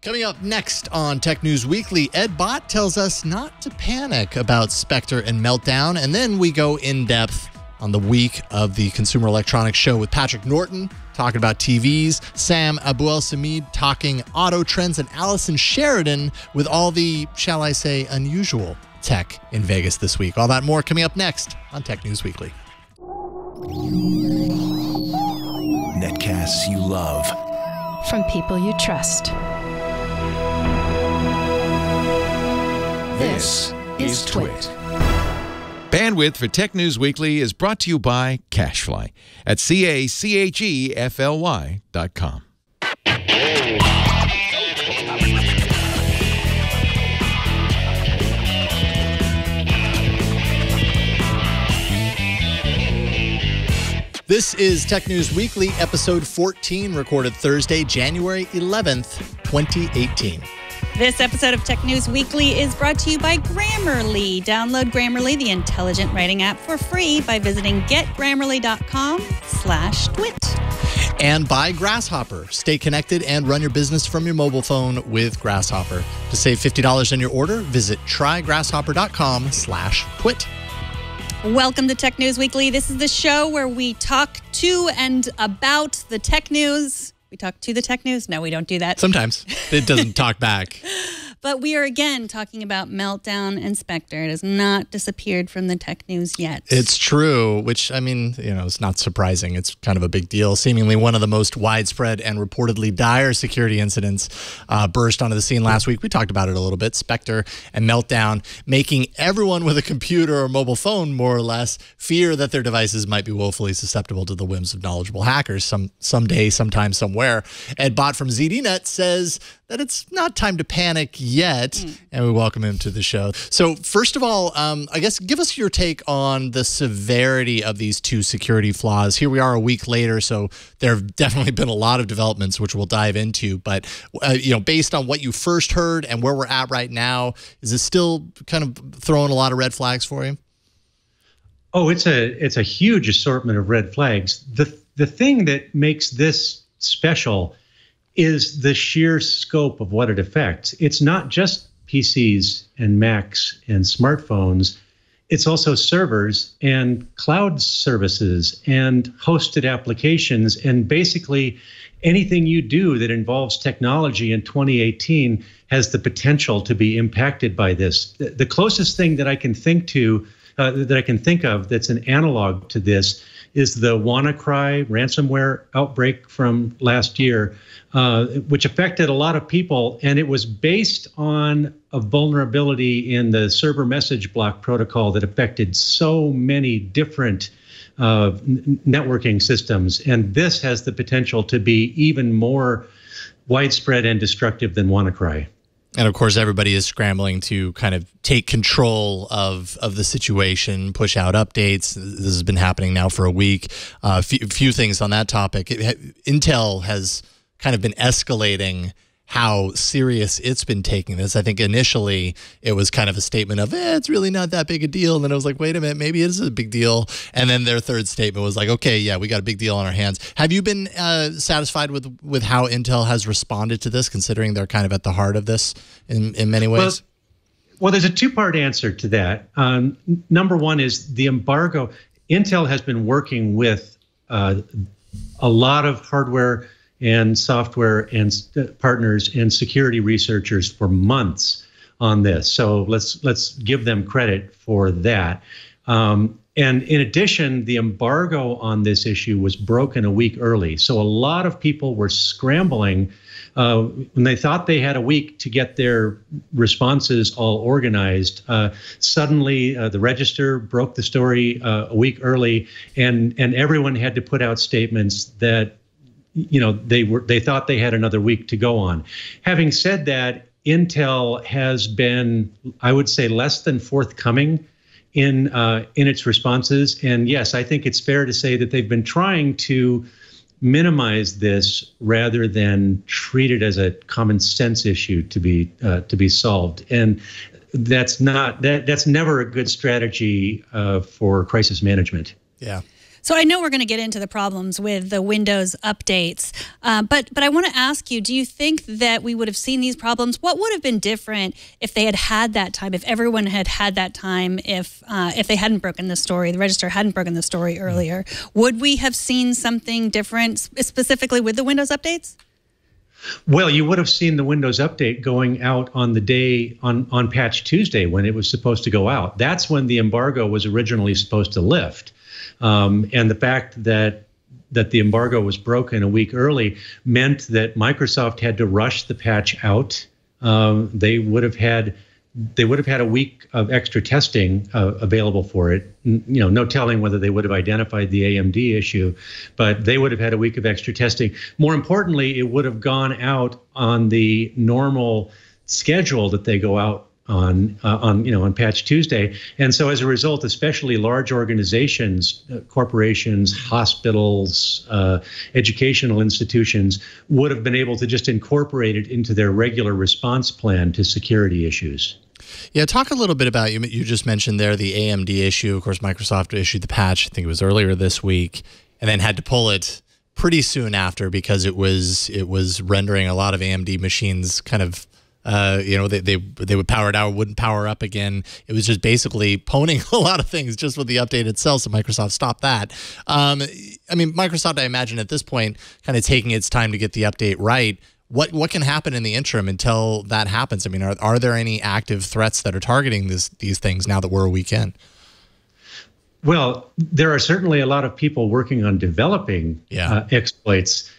Coming up next on Tech News Weekly, Ed Bott tells us not to panic about Spectre and Meltdown, and then we go in-depth on the week of the Consumer Electronics Show with Patrick Norton talking about TVs, Sam Abuelsamid talking auto trends, and Allison Sheridan with all the, shall I say, unusual tech in Vegas this week. All that more coming up next on Tech News Weekly. Netcasts you love. From people you trust. This is Twit. Bandwidth for Tech News Weekly is brought to you by CacheFly at CACHEFLY.com. This is Tech News Weekly, episode 14, recorded Thursday, January 11th, 2018. This episode of Tech News Weekly is brought to you by Grammarly. Download Grammarly, the intelligent writing app, for free by visiting getgrammarly.com/twit. And by Grasshopper. Stay connected and run your business from your mobile phone with Grasshopper. To save $50 on your order, visit trygrasshopper.com/twit. Welcome to Tech News Weekly. This is the show where we talk to and about the tech news. We talk to the tech news? No, we don't do that. Sometimes. It doesn't talk back. But we are again talking about Meltdown and Spectre. It has not disappeared from the tech news yet. It's true, which, I mean, you know, it's not surprising. It's kind of a big deal. Seemingly one of the most widespread and reportedly dire security incidents burst onto the scene last week. We talked about it a little bit. Spectre and Meltdown making everyone with a computer or mobile phone, more or less, fear that their devices might be woefully susceptible to the whims of knowledgeable hackers someday, sometime, somewhere. Ed Bott from ZDNet says that it's not time to panic yet, and we welcome him to the show. So first of all, I guess give us your take on the severity of these two security flaws. Here we are a week later, so there have definitely been a lot of developments, which we'll dive into. But you know, based on what you first heard and where we're at right now, is this still kind of throwing a lot of red flags for you? Oh, it's a huge assortment of red flags. The thing that makes this special is the sheer scope of what it affects. It's not just PCs and Macs and smartphones. It's also servers and cloud services and hosted applications, and basically anything you do that involves technology in 2018 has the potential to be impacted by this. The closest thing that I can think of that's an analog to this is the WannaCry ransomware outbreak from last year, which affected a lot of people. And it was based on a vulnerability in the server message block protocol that affected so many different networking systems. And this has the potential to be even more widespread and destructive than WannaCry. And of course, everybody is scrambling to kind of take control of the situation, push out updates. This has been happening now for a week. A few things on that topic. Intel has kind of been escalating how serious it's been taking this. I think initially it was kind of a statement of, it's really not that big a deal. And then I was like, wait a minute, maybe it is a big deal. And then their third statement was like, okay, yeah, we got a big deal on our hands. Have you been satisfied with how Intel has responded to this, considering they're kind of at the heart of this in many ways? Well, there's a two-part answer to that. Number one is the embargo. Intel has been working with a lot of hardware and software and partners and security researchers for months on this. So let's give them credit for that. And in addition, the embargo on this issue was broken a week early. So a lot of people were scrambling when they thought they had a week to get their responses all organized. Suddenly, the Register broke the story a week early, and everyone had to put out statements that, you know, they thought they had another week to go on. Having said that, Intel has been, I would say, less than forthcoming in its responses. And yes, I think it's fair to say that they've been trying to minimize this rather than treat it as a common sense issue to be solved. And that's never a good strategy for crisis management. Yeah. So I know we're going to get into the problems with the Windows updates, but I want to ask you, do you think that we would have seen these problems? What would have been different if they had that time, if everyone had that time, if they hadn't broken the story, the register hadn't broken the story earlier? Would we have seen something different specifically with the Windows updates? Well, you would have seen the Windows update going out on the day on Patch Tuesday when it was supposed to go out. That's when the embargo was originally supposed to lift. And the fact that the embargo was broken a week early meant that Microsoft had to rush the patch out. They would have had a week of extra testing available for it. No telling whether they would have identified the AMD issue, but they would have had a week of extra testing. More importantly, it would have gone out on the normal schedule that they go out on Patch Tuesday. And so as a result, especially large organizations, corporations, hospitals, educational institutions would have been able to just incorporate it into their regular response plan to security issues. Yeah, talk a little bit about, you just mentioned there the AMD issue. Of course, Microsoft issued the patch, I think it was earlier this week, and then had to pull it pretty soon after because it was rendering a lot of AMD machines kind of they would power it out, wouldn't power up again. It was just basically pwning a lot of things just with the update itself. So Microsoft stopped that. I mean, Microsoft, I imagine at this point, kind of taking its time to get the update right. What can happen in the interim until that happens? I mean, are there any active threats that are targeting these things now that we're a week in? Well, there are certainly a lot of people working on developing exploits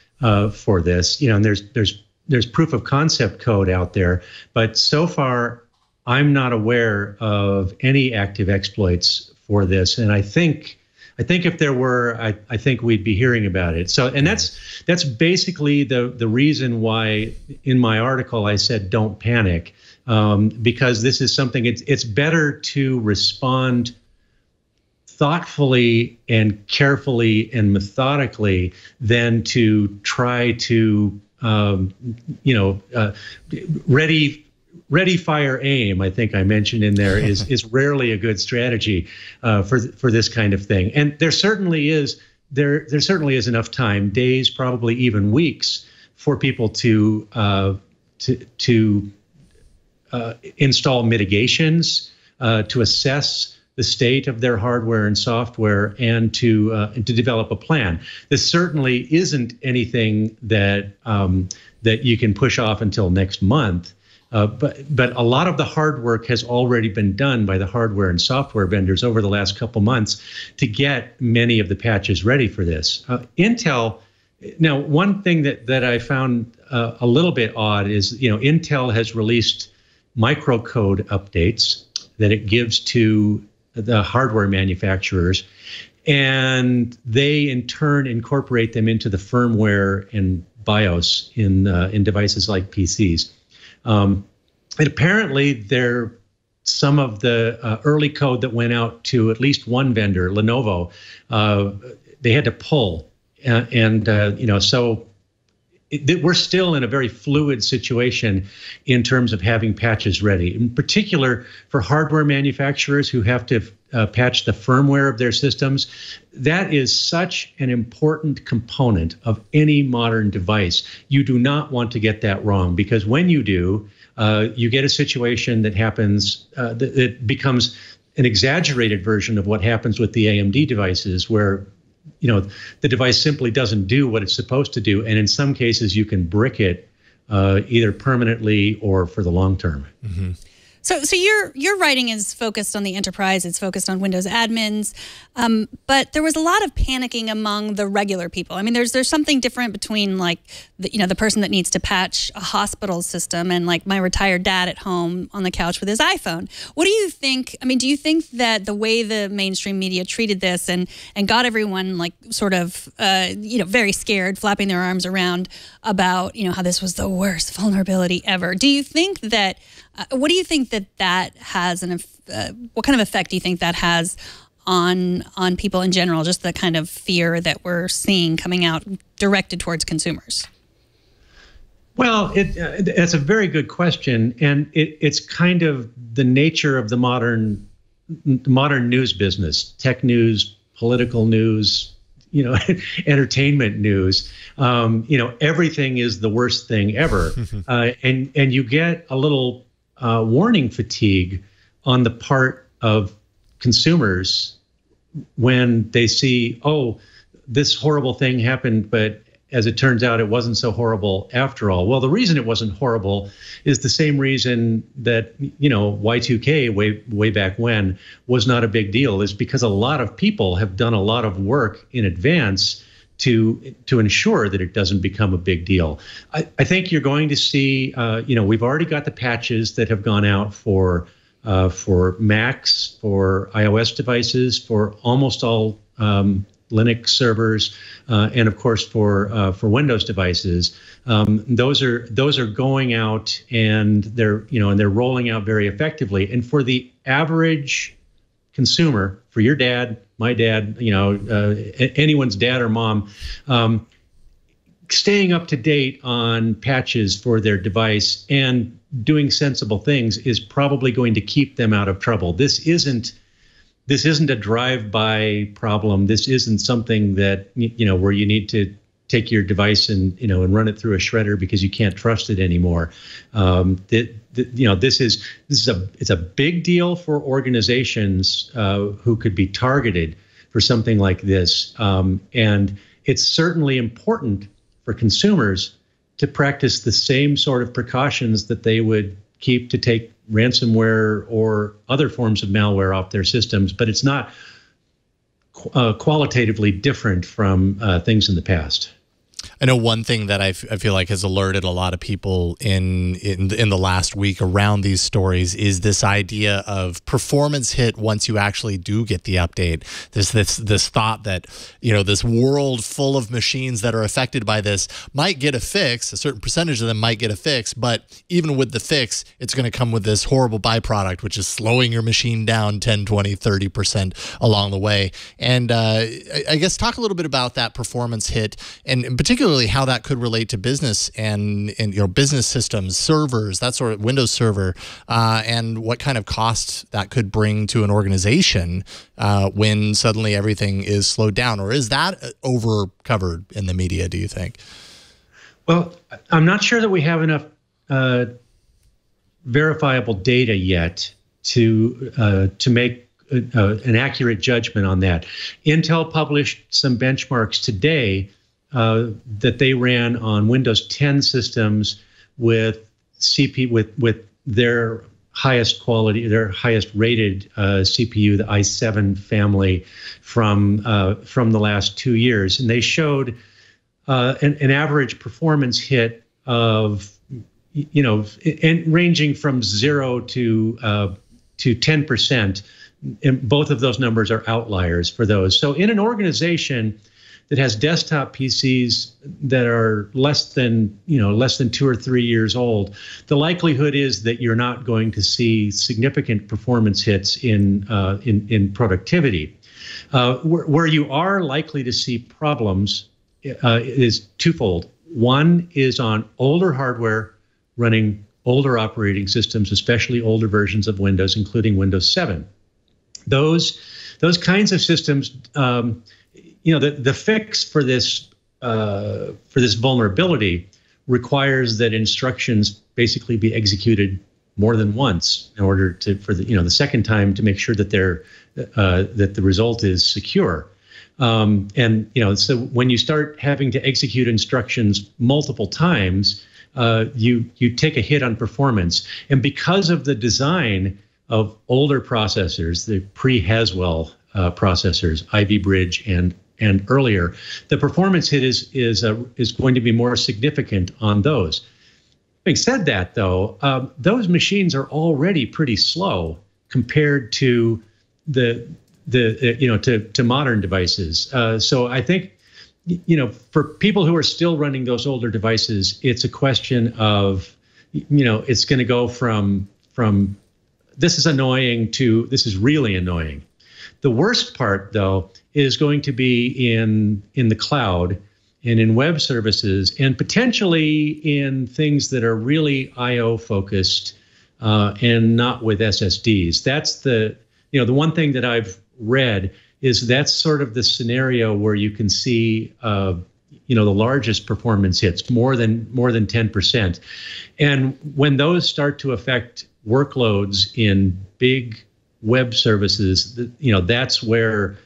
for this. And there's proof of concept code out there, but so far I'm not aware of any active exploits for this. And I think if there were, I think we'd be hearing about it. So, and that's basically the reason why in my article I said don't panic, because this is something it's better to respond thoughtfully and carefully and methodically than to try to ready, fire, aim, I think I mentioned in there, is rarely a good strategy for this kind of thing. And there certainly is enough time, days, probably even weeks, for people to install mitigations, to assess the state of their hardware and software, and to develop a plan. This certainly isn't anything that you can push off until next month. But a lot of the hard work has already been done by the hardware and software vendors over the last couple months to get many of the patches ready for this. Intel. Now, one thing that I found a little bit odd is, Intel has released microcode updates that it gives to the hardware manufacturers, and they in turn incorporate them into the firmware and BIOS in devices like PCs. And apparently some of the early code that went out to at least one vendor, Lenovo, they had to pull, so we're still in a very fluid situation in terms of having patches ready, in particular for hardware manufacturers who have to patch the firmware of their systems. That is such an important component of any modern device. You do not want to get that wrong, because when you do, you get a situation that happens, that becomes an exaggerated version of what happens with the AMD devices, where the device simply doesn't do what it's supposed to do, and in some cases you can brick it either permanently or for the long term. Mm-hmm. So your writing is focused on the enterprise. It's focused on Windows admins, but there was a lot of panicking among the regular people. I mean, there's something different between like the person that needs to patch a hospital system and like my retired dad at home on the couch with his iPhone. What do you think? I mean, do you think that the way the mainstream media treated this and got everyone like sort of very scared, flapping their arms around about how this was the worst vulnerability ever? Do you think that? What do you think that has, and what kind of effect do you think that has on people in general? Just the kind of fear that we're seeing coming out directed towards consumers. Well, that's a very good question, and it's kind of the nature of the modern news business, tech news, political news, entertainment news. Everything is the worst thing ever, and you get a little warning fatigue on the part of consumers when they see, oh, this horrible thing happened, but as it turns out, it wasn't so horrible after all. Well, the reason it wasn't horrible is the same reason that, Y2K way back when was not a big deal, is because a lot of people have done a lot of work in advance to ensure that it doesn't become a big deal. I think you're going to see, we've already got the patches that have gone out for Macs, for iOS devices, for almost all Linux servers, and of course for Windows devices. Those are going out, and they're rolling out very effectively. And for the average consumer, for your dad, my dad, anyone's dad or mom, staying up to date on patches for their device and doing sensible things is probably going to keep them out of trouble. This isn't a drive-by problem. This isn't something that, where you need to take your device and run it through a shredder because you can't trust it anymore. This is a big deal for organizations who could be targeted for something like this. And it's certainly important for consumers to practice the same sort of precautions that they would keep to take ransomware or other forms of malware off their systems, but it's not qualitatively different from things in the past. I know one thing that I feel like has alerted a lot of people in the last week around these stories is this idea of performance hit once you actually do get the update. This thought that, this world full of machines that are affected by this might get a fix, a certain percentage of them might get a fix, but even with the fix, it's going to come with this horrible byproduct, which is slowing your machine down 10, 20, 30% along the way. And I guess talk a little bit about that performance hit, and particularly how that could relate to business and business systems, servers, that sort of Windows Server, and what kind of cost that could bring to an organization when suddenly everything is slowed down. Or is that over covered in the media, do you think? Well, I'm not sure that we have enough verifiable data yet to make an accurate judgment on that. Intel published some benchmarks today that they ran on Windows 10 systems with with their highest quality, their highest rated CPU, the i7 family from the last 2 years, and they showed an average performance hit of and ranging from 0 to 10%. And both of those numbers are outliers for those. So in an organization that has desktop PCs that are less than 2 or 3 years old, the likelihood is that you're not going to see significant performance hits in productivity. Where you are likely to see problems is twofold. One is on older hardware running older operating systems, especially older versions of Windows, including Windows 7. Those kinds of systems. The fix for this vulnerability requires that instructions basically be executed more than once in order for the second time to make sure that that the result is secure. So when you start having to execute instructions multiple times, you take a hit on performance. And because of the design of older processors, the pre-Haswell processors, Ivy Bridge and earlier, the performance hit is going to be more significant on those. Having said that, though, those machines are already pretty slow compared to to modern devices. So I think for people who are still running those older devices, it's a question of it's going to go from this is annoying to this is really annoying. The worst part, though, is going to be in the cloud and in web services, and potentially in things that are really I/O focused and not with SSDs. That's the one thing that I've read is that's sort of the scenario where you can see the largest performance hits, more than 10%. And when those start to affect workloads in big web services, that's where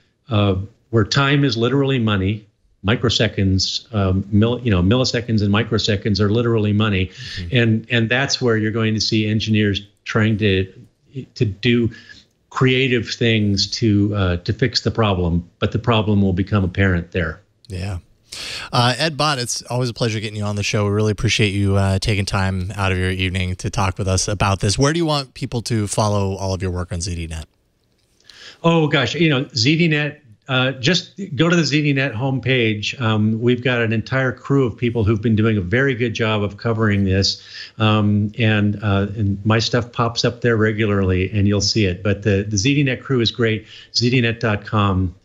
time is literally money. Microseconds, milliseconds and microseconds are literally money. And that's where you're going to see engineers trying to do creative things to fix the problem, but the problem will become apparent there. Yeah. Ed Bott, it's always a pleasure getting you on the show. We really appreciate you taking time out of your evening to talk with us about this. Where do you want people to follow all of your work on ZDNet? Oh, gosh, ZDNet, just go to the ZDNet homepage. We've got an entire crew of people who've been doing a very good job of covering this. And my stuff pops up there regularly, and you'll see it. But the ZDNet crew is great. ZDNet.com.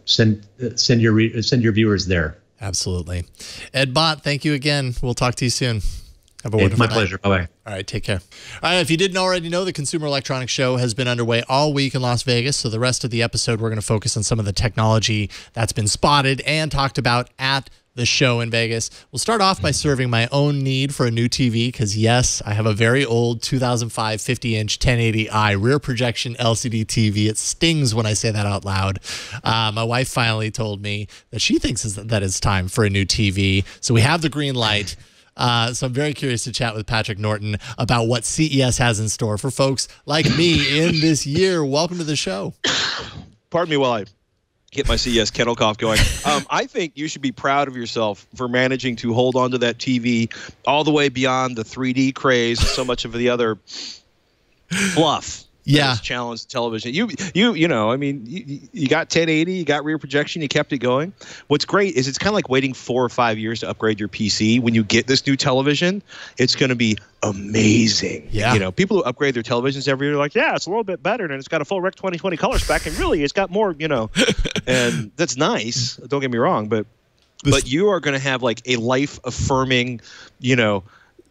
Send your viewers there. Absolutely. Ed Bott, thank you again. We'll talk to you soon. Have a wonderful night. My pleasure. Bye-bye. All right, take care. All right, if you didn't already know, the Consumer Electronics Show has been underway all week in Las Vegas. So the rest of the episode, we're going to focus on some of the technology that's been spotted and talked about at the show in Vegas. We'll start off by serving my own need for a new TV because, yes, I have a very old 2005 50-inch 1080i rear projection LCD TV. It stings when I say that out loud. My wife finally told me that she thinks that it's time for a new TV. So we have the green light. So I'm very curious to chat with Patrick Norton about what CES has in store for folks like me in this year. Welcome to the show. Pardon me while I get my CES kennel cough going. I think you should be proud of yourself for managing to hold on to that TV all the way beyond the 3D craze and so much of the other fluff. Yeah, challenge television. You got 1080, you got rear projection, you kept it going. What's great is it's kind of like waiting 4 or 5 years to upgrade your PC. When you get this new television, it's going to be amazing. Yeah, people who upgrade their televisions every year are like, yeah, it's a little bit better, and it's got a full Rec 2020 color spec, and really, it's got more, and that's nice. Don't get me wrong, but you are going to have like a life affirming,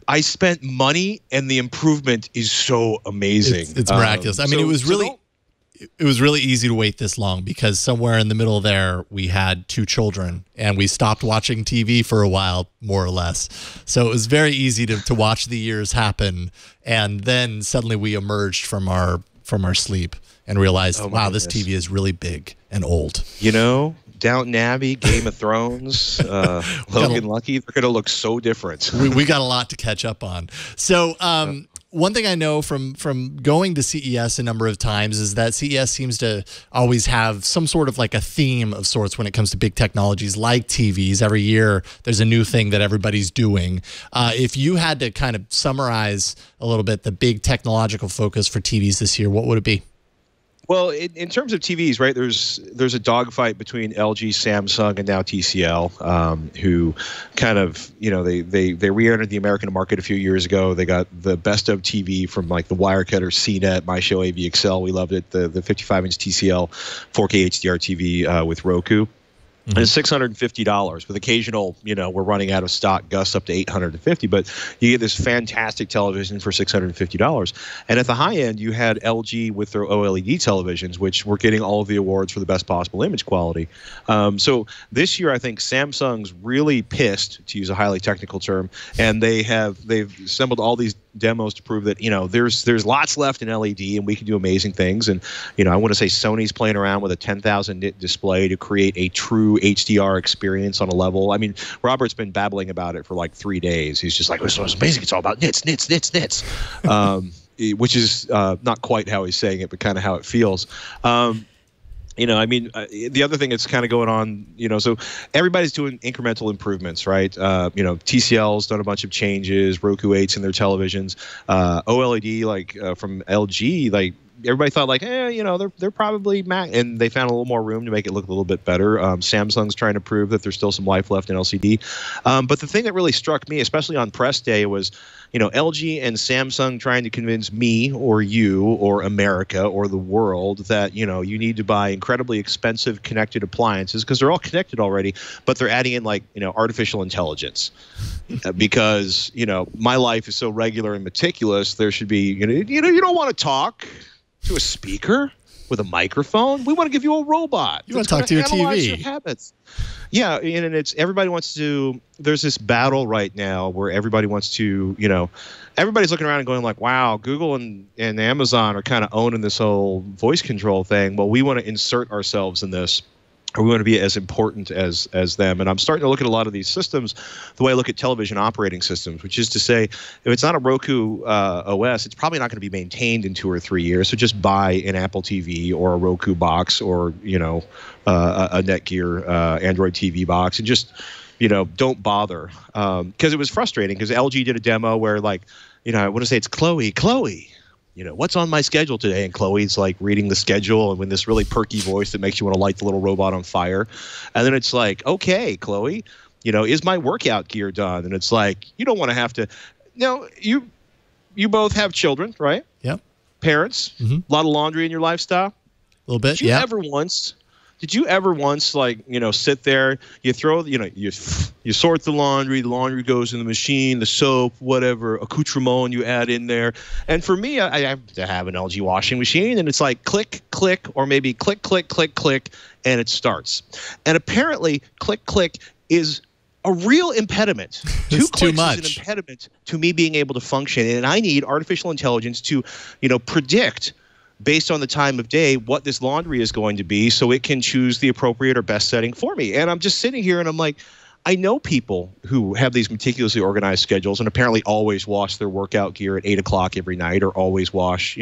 I spent money and the improvement is so amazing. It's miraculous. I mean, it was really easy to wait this long because somewhere in the middle there we had 2 children and we stopped watching TV for a while, more or less. So it was very easy to watch the years happen, and then suddenly we emerged from our sleep and realized, wow, this TV is really big and old. Downton Abbey, Game of Thrones, Logan Lucky, they're going to look so different. we got a lot to catch up on. So one thing I know from going to CES a number of times is that CES seems to always have some sort of like a theme of sorts when it comes to big technologies like TVs. Every year there's a new thing that everybody's doing. If you had to kind of summarize a little bit the big technological focus for TVs this year, what would it be? Well, in terms of TVs, right, there's a dogfight between LG, Samsung, and now TCL, who kind of, they re-entered the American market a few years ago. They got the best of TV from like the Wirecutter, CNET, My Show, AVexcel. We loved it. The 55-inch TCL 4K HDR TV with Roku. And it's $650 with occasional, we're running out of stock, gusts up to $850, but you get this fantastic television for $650. And at the high end, you had LG with their OLED televisions, which were getting all of the awards for the best possible image quality. So this year, I think Samsung's really pissed, to use a highly technical term, and they've assembled all these demos to prove that there's lots left in LED and we can do amazing things. And I want to say Sony's playing around with a 10,000 nit display to create a true HDR experience on a level. I mean, Robert's been babbling about it for like 3 days. He's just like, it's amazing. It's all about nits, which is not quite how he's saying it, but kind of how it feels. The other thing that's kind of going on, so everybody's doing incremental improvements, right? TCL's done a bunch of changes, Roku 8s in their televisions, OLED, from LG, everybody thought they're probably and they found a little more room to make it look a little bit better. Samsung's trying to prove that there's still some life left in LCD. But the thing that really struck me, especially on press day, was LG and Samsung trying to convince me or you or America or the world that you need to buy incredibly expensive connected appliances because they're all connected already, but they're adding in artificial intelligence because my life is so regular and meticulous. There should be you don't want to talk to a speaker. with a microphone. We want to give you a robot. You want to talk to your analyze TV. your habits. Yeah, and it's everybody wants to. There's this battle right now where everybody wants to, everybody's looking around and going like, wow, Google and Amazon are kind of owning this whole voice control thing. Well, we want to insert ourselves in this. Or we want to be as important as them. And I'm starting to look at a lot of these systems the way I look at television operating systems, which is to say, if it's not a Roku OS, it's probably not going to be maintained in 2 or 3 years. So just buy an Apple TV or a Roku box or, a Netgear Android TV box and just, don't bother. Because it was frustrating because LG did a demo where like, I want to say it's Chloe. What's on my schedule today? And Chloe's like reading the schedule and with this really perky voice that makes you want to light the little robot on fire. And then it's like, okay, Chloe, is my workout gear done? And it's like, you don't want to have to. You both have children, right? Yep. Parents, a lot of laundry in your lifestyle. A little bit. Did you ever once like, sit there, you throw, you sort the laundry goes in the machine, the soap, whatever, accoutrement you add in there. And for me, I have to have an LG washing machine and it's like click, click, or maybe click, click, click, click, and it starts. And apparently click, click is a real impediment. It's Two clicks too much. is an impediment to me being able to function. And I need artificial intelligence to, predict based on the time of day what this laundry is going to be so it can choose the appropriate or best setting for me. And I'm just sitting here and I'm like, I know people who have these meticulously organized schedules and apparently always wash their workout gear at 8 o'clock every night or always wash,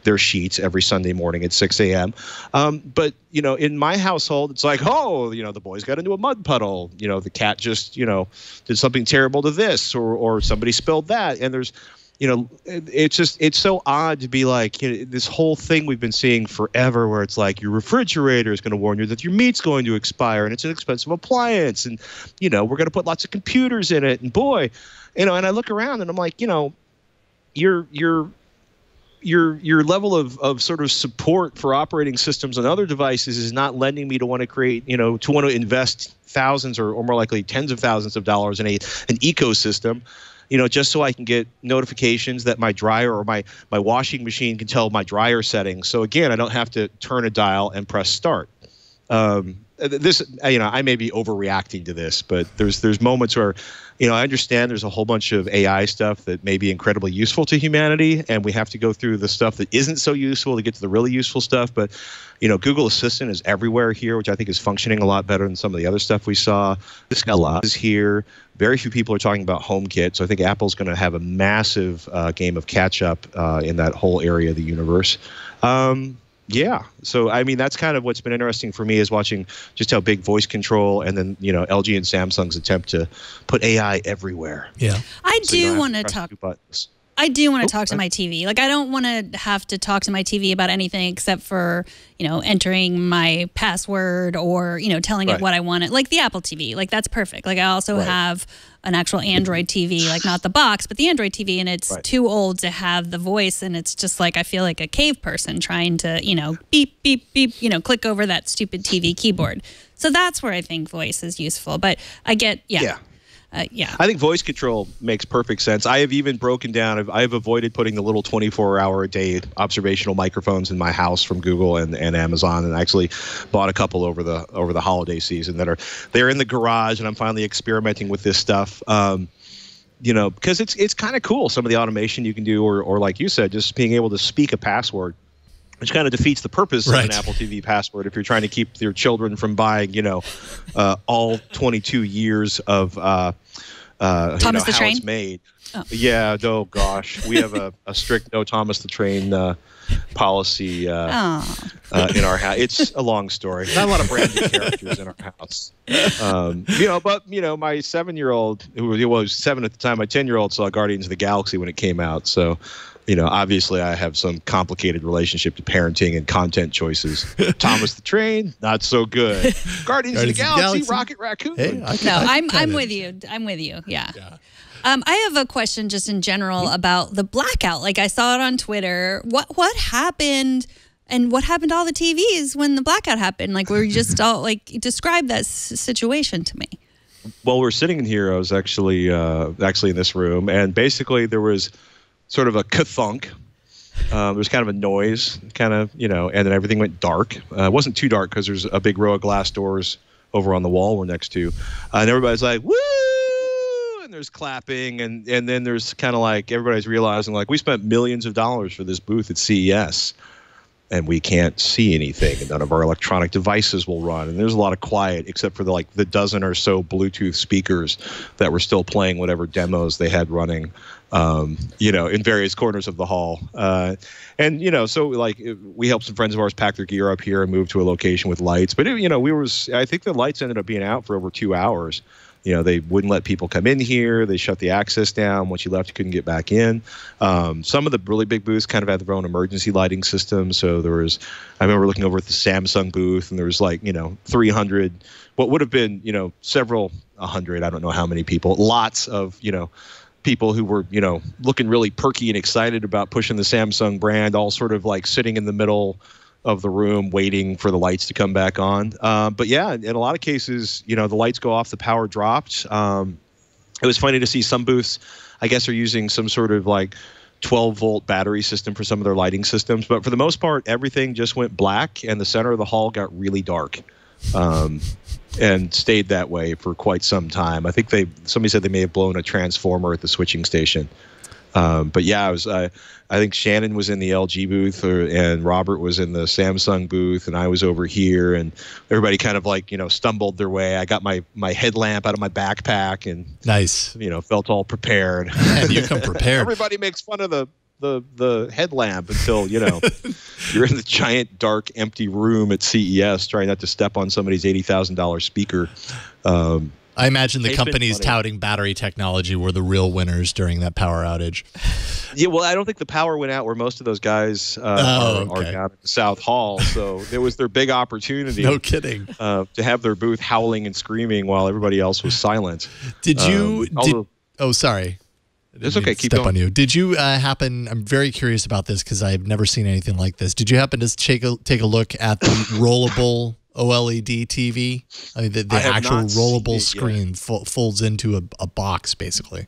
their sheets every Sunday morning at 6 a.m. But, in my household, it's like, the boys got into a mud puddle. The cat just, did something terrible to this or somebody spilled that. And there's, it's so odd to be like this whole thing we've been seeing forever where it's like your refrigerator is going to warn you that your meat's going to expire and it's an expensive appliance and, we're going to put lots of computers in it. And boy, and I look around and I'm like, your level of sort of support for operating systems on other devices is not lending me to want to create, to want to invest thousands or more likely tens of thousands of dollars in an ecosystem. Just so I can get notifications that my dryer or my washing machine can tell my dryer settings. So again, I don't have to turn a dial and press start. I may be overreacting to this, but there's moments where, I understand there's a whole bunch of AI stuff that may be incredibly useful to humanity, and we have to go through the stuff that isn't so useful to get to the really useful stuff. But, Google Assistant is everywhere here, which I think is functioning a lot better than some of the other stuff we saw. This is here. Very few people are talking about HomeKit, so I think Apple's going to have a massive game of catch-up in that whole area of the universe. Yeah. So, that's kind of what's been interesting for me is watching just how big voice control and then, LG and Samsung's attempt to put AI everywhere. Yeah. I do want to talk to my TV. Like, I don't want to have to talk to my TV about anything except for, entering my password or, telling it what I want. Like the Apple TV. Like, that's perfect. Like, I also have an actual Android TV, like not the box, but the Android TV, and it's too old to have the voice, and it's just like I feel like a cave person trying to, beep, beep, beep, click over that stupid TV keyboard. So that's where I think voice is useful. But I get, I think voice control makes perfect sense. I have even broken down. I have avoided putting the little 24-hour-a-day observational microphones in my house from Google and Amazon, and actually bought a couple over the holiday season they're in the garage, and I'm finally experimenting with this stuff. Because it's kind of cool, some of the automation you can do, or like you said, just being able to speak a password, which kind of defeats the purpose of an Apple TV password if you're trying to keep your children from buying, all 22 years of Thomas the how Train? It's made. Oh. Yeah, no, gosh. We have a strict no Thomas the Train policy in our house. It's a long story. Not a lot of branded characters in our house. But my 7-year-old, who was 7 at the time, my 10-year-old saw Guardians of the Galaxy when it came out. So, obviously I have some complicated relationship to parenting and content choices. Thomas the Train, not so good. Guardians of the Galaxy, Rocket Raccoon. Hey, I'm with you. I'm with you. Yeah. I have a question just in general about the blackout. Like, I saw it on Twitter. What happened, and what happened to all the TVs when the blackout happened? Like, were you just all describe that situation to me? Well, we're sitting in here. I was actually in this room, and basically there was sort of a kathunk, There's kind of a noise, kind of, you know, and then everything went dark. It wasn't too dark because there's a big row of glass doors over on the wall we're next to, and everybody's like, woo! And there's clapping, and then there's kind of like everybody's realizing, like, we spent millions of dollars for this booth at CES, and we can't see anything, and none of our electronic devices will run. And there's a lot of quiet, except for the dozen or so Bluetooth speakers that were still playing whatever demos they had running, you know, in various corners of the hall. And, you know, so like we helped some friends of ours pack their gear up here and move to a location with lights. But, you know, I think the lights ended up being out for over 2 hours. You know, they wouldn't let people come in here. They shut the access down. Once you left, you couldn't get back in. Some of the really big booths kind of had their own emergency lighting system. So I remember looking over at the Samsung booth, and there was, like, you know, 300, what would have been, you know, several 100, I don't know how many people, lots of, you know, people who were, you know, looking really perky and excited about pushing the Samsung brand, all sort of like sitting in the middle of the room waiting for the lights to come back on. But yeah, in a lot of cases, you know, the lights go off, the power dropped. It was funny to see some booths, I guess, are using some sort of like 12-volt battery system for some of their lighting systems. But for the most part, everything just went black, and the center of the hall got really dark, and stayed that way for quite some time. I think somebody said they may have blown a transformer at the switching station. But yeah, I think Shannon was in the LG booth, and Robert was in the Samsung booth, and I was over here, and everybody kind of, like, you know, stumbled their way. I got my headlamp out of my backpack, and nice, you know, felt all prepared. And you come prepared. Everybody makes fun of the headlamp until, you know, you're in the giant, dark, empty room at CES trying not to step on somebody's $80,000 speaker. I imagine the companies touting battery technology were the real winners during that power outage. Yeah, well, I don't think the power went out where most of those guys are down at the South Hall. So it was their big opportunity. No kidding. To have their booth howling and screaming while everybody else was silent. Oh, sorry. It's okay. Keep going. On you. Did you happen? I'm very curious about this because I've never seen anything like this. Did you happen to take a look at the rollable OLED TV? I mean, the actual rollable screen folds into a box, basically.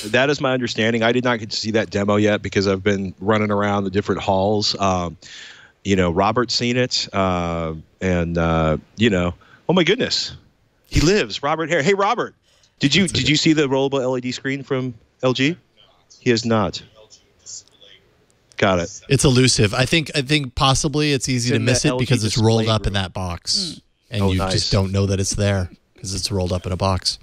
That is my understanding. I did not get to see that demo yet because I've been running around the different halls. You know, Robert's seen it, and you know, oh my goodness, he lives. Robert Hare. Hey, Robert, did you see the rollable LED screen from LG? He has not. Got it. It's elusive. I think possibly it's easy to miss it because it's rolled up in that box, and you just don't know that it's there because it's rolled up in a box.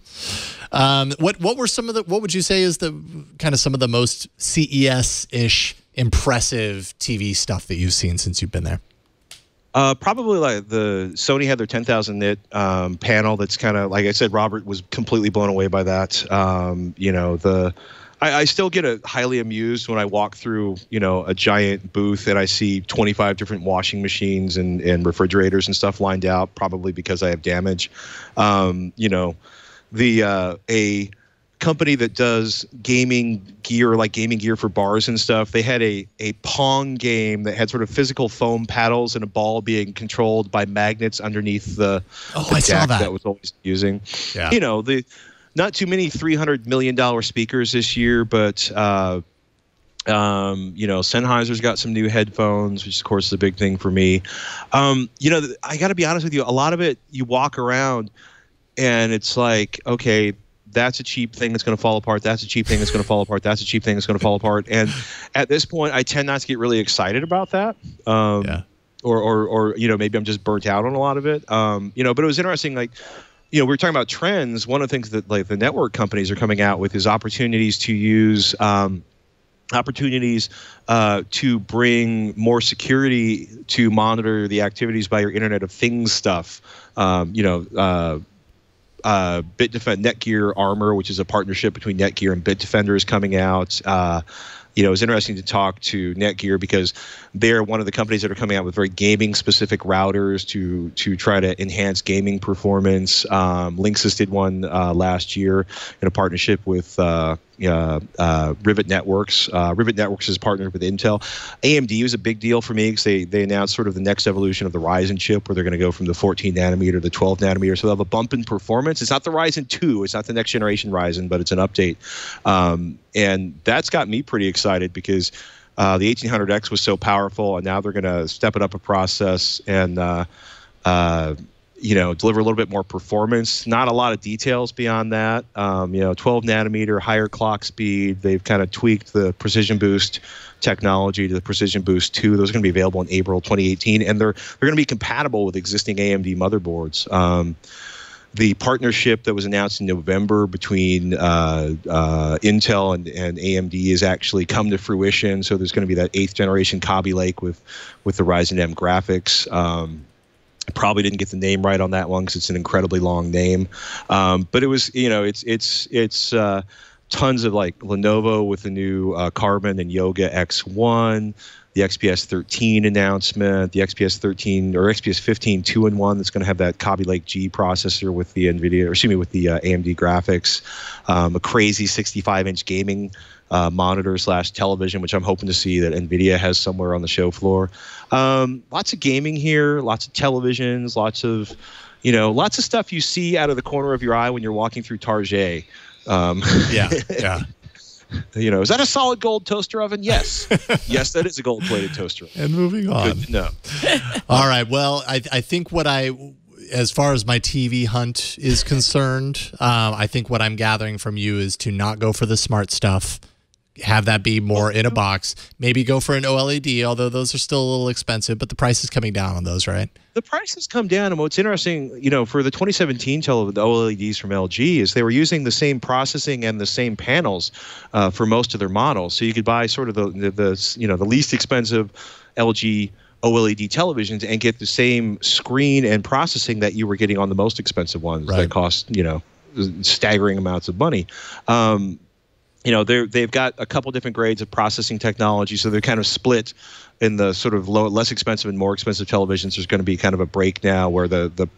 What would you say is the kind of some of the most CES-ish impressive TV stuff that you've seen since you've been there? Probably like the Sony had their 10,000 nit panel. That's kind of, like I said, Robert was completely blown away by that. You know, I still get highly amused when I walk through, you know, a giant booth and I see 25 different washing machines and refrigerators and stuff lined out, probably because I have damage. You know, a company that does gaming gear for bars and stuff, they had a Pong game that had sort of physical foam paddles and a ball being controlled by magnets underneath the deck that was always using. Yeah. You know, not too many $300 million speakers this year, but you know, Sennheiser's got some new headphones, which of course is a big thing for me. You know, I got to be honest with you, a lot of it, you walk around and it's like, okay, that's a cheap thing that's going to fall apart. That's a cheap thing that's going to fall apart. That's a cheap thing that's going to fall apart. And at this point, I tend not to get really excited about that. Or you know, maybe I'm just burnt out on a lot of it. You know, but it was interesting, like, you know, we were talking about trends. One of the things that, like, the network companies are coming out with is opportunities to use to bring more security to monitor the activities by your Internet of Things stuff. You know, Bitdefender Netgear Armor, which is a partnership between Netgear and Bitdefender, is coming out. You know, it was interesting to talk to Netgear because they're one of the companies that are coming out with very gaming-specific routers to try to enhance gaming performance. Linksys did one last year in a partnership with Rivet Networks. Rivet Networks is partnered with Intel. AMD was a big deal for me because they announced sort of the next evolution of the Ryzen chip, where they're going to go from the 14 nanometer to the 12 nanometer. So they'll have a bump in performance. It's not the Ryzen 2. It's not the next generation Ryzen, but it's an update. And that's got me pretty excited because the 1800X was so powerful, and now they're going to step it up a process and deliver a little bit more performance. Not a lot of details beyond that. 12 nanometer, higher clock speed. They've kind of tweaked the Precision Boost technology to the Precision Boost 2. Those are going to be available in April 2018, and they're going to be compatible with existing AMD motherboards. The partnership that was announced in November between Intel and AMD has actually come to fruition. So there's going to be that 8th generation Kaby Lake with the Ryzen M graphics. Probably didn't get the name right on that one because it's an incredibly long name. But it was, it's tons of like Lenovo with the new Carbon and Yoga X1. The XPS 13 announcement, the XPS 13 or XPS 15 2-in-1 that's going to have that Kaby Lake G processor with the with the AMD graphics, a crazy 65-inch gaming monitor / television, which I'm hoping to see that NVIDIA has somewhere on the show floor. Lots of gaming here, lots of televisions, lots of stuff you see out of the corner of your eye when you're walking through Target. Yeah. Is that a solid gold toaster oven? Yes. Yes, that is a gold-plated toaster oven. And moving on. Good to know. All right. Well, I think as far as my TV hunt is concerned, I think what I'm gathering from you is to not go for the smart stuff. Have that be more in a box. Maybe go for an OLED, although those are still a little expensive, but the price is coming down on those, right? The price has come down, and what's interesting, for the 2017 the OLEDs from LG is they were using the same processing and the same panels for most of their models. So you could buy sort of the least expensive LG OLED televisions and get the same screen and processing that you were getting on the most expensive ones that cost staggering amounts of money. They've got a couple different grades of processing technology, so they're kind of split in the sort of less expensive and more expensive televisions. There's going to be kind of a break now where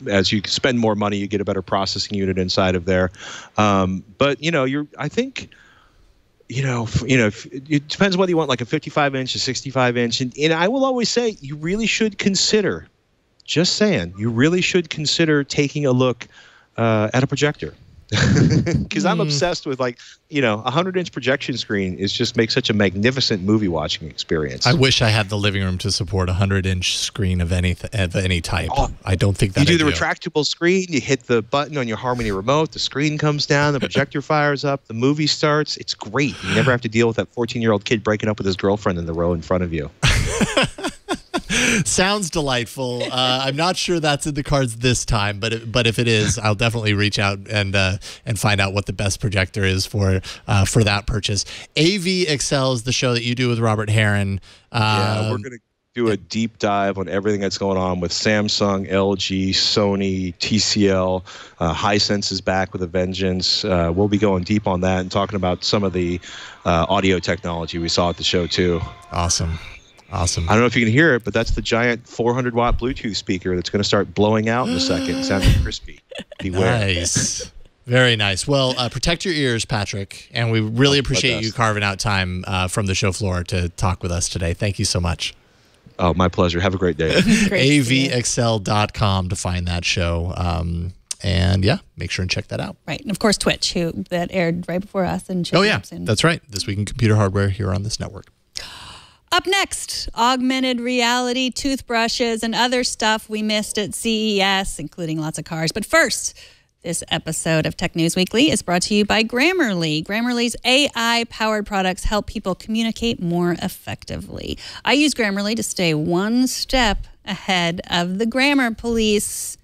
as you spend more money, you get a better processing unit inside of there. But I think it depends whether you want like a 55-inch, a 65-inch, and I will always say you really should consider. Just saying, you really should consider taking a look at a projector. Because I'm obsessed with a 100-inch projection screen makes such a magnificent movie watching experience. I wish I had the living room to support a 100-inch screen of any type. I don't think that you do the retractable screen. You hit the button on your Harmony remote. The screen comes down. The projector fires up. The movie starts. It's great. You never have to deal with that 14-year-old kid breaking up with his girlfriend in the row in front of you. Sounds delightful. I'm not sure that's in the cards this time, but if it is, I'll definitely reach out and find out what the best projector is for that purchase. AVexcel is the show that you do with Robert Heron. We're going to do a deep dive on everything that's going on with Samsung, LG, Sony, TCL. Hisense is back with a vengeance. We'll be going deep on that and talking about some of the audio technology we saw at the show too. Awesome. I don't know if you can hear it, but that's the giant 400-watt Bluetooth speaker that's going to start blowing out in a second. Sounding crispy. Beware. Nice. Very nice. Well, protect your ears, Patrick, and we really appreciate you carving out time from the show floor to talk with us today. Thank you so much. Oh, my pleasure. Have a great day. AVexcel.com to find that show. And make sure and check that out. Right. And of course, Twitch, that aired right before us. And that's right. This Week in Computer Hardware here on this network. Up next, augmented reality, toothbrushes, and other stuff we missed at CES, including lots of cars. But first, this episode of Tech News Weekly is brought to you by Grammarly. Grammarly's AI-powered products help people communicate more effectively. I use Grammarly to stay one step ahead of the grammar police.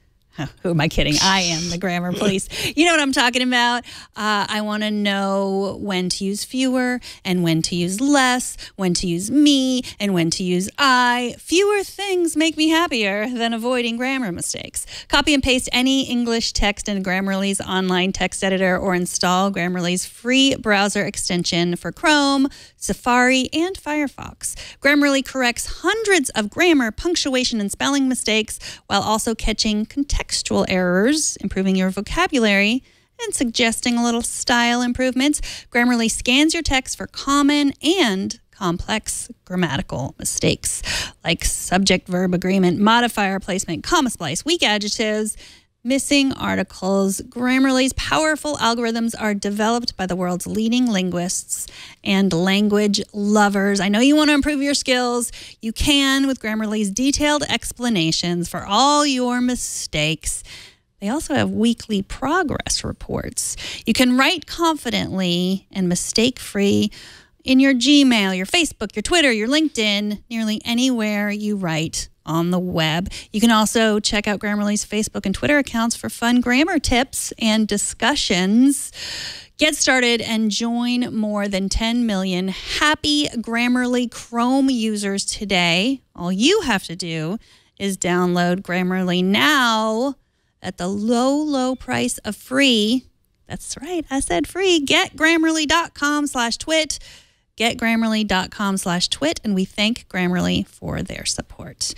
Who am I kidding? I am the grammar police. You know what I'm talking about. I want to know when to use fewer and when to use less, when to use me and when to use I. Fewer things make me happier than avoiding grammar mistakes. Copy and paste any English text in Grammarly's online text editor or install Grammarly's free browser extension for Chrome, Safari, and Firefox. Grammarly corrects hundreds of grammar, punctuation, and spelling mistakes while also catching contextual errors, improving your vocabulary, and suggesting a little style improvements. Grammarly scans your text for common and complex grammatical mistakes like subject-verb agreement, modifier placement, comma splice, weak adjectives, missing articles. Grammarly's powerful algorithms are developed by the world's leading linguists and language lovers. I know you want to improve your skills. You can with Grammarly's detailed explanations for all your mistakes. They also have weekly progress reports. You can write confidently and mistake-free in your Gmail, your Facebook, your Twitter, your LinkedIn, nearly anywhere you write on the web. You can also check out Grammarly's Facebook and Twitter accounts for fun grammar tips and discussions. Get started and join more than 10 million happy Grammarly Chrome users today. All you have to do is download Grammarly now at the low, low price of free. That's right, I said free. GetGrammarly.com/twit. GetGrammarly.com/twit, and we thank Grammarly for their support.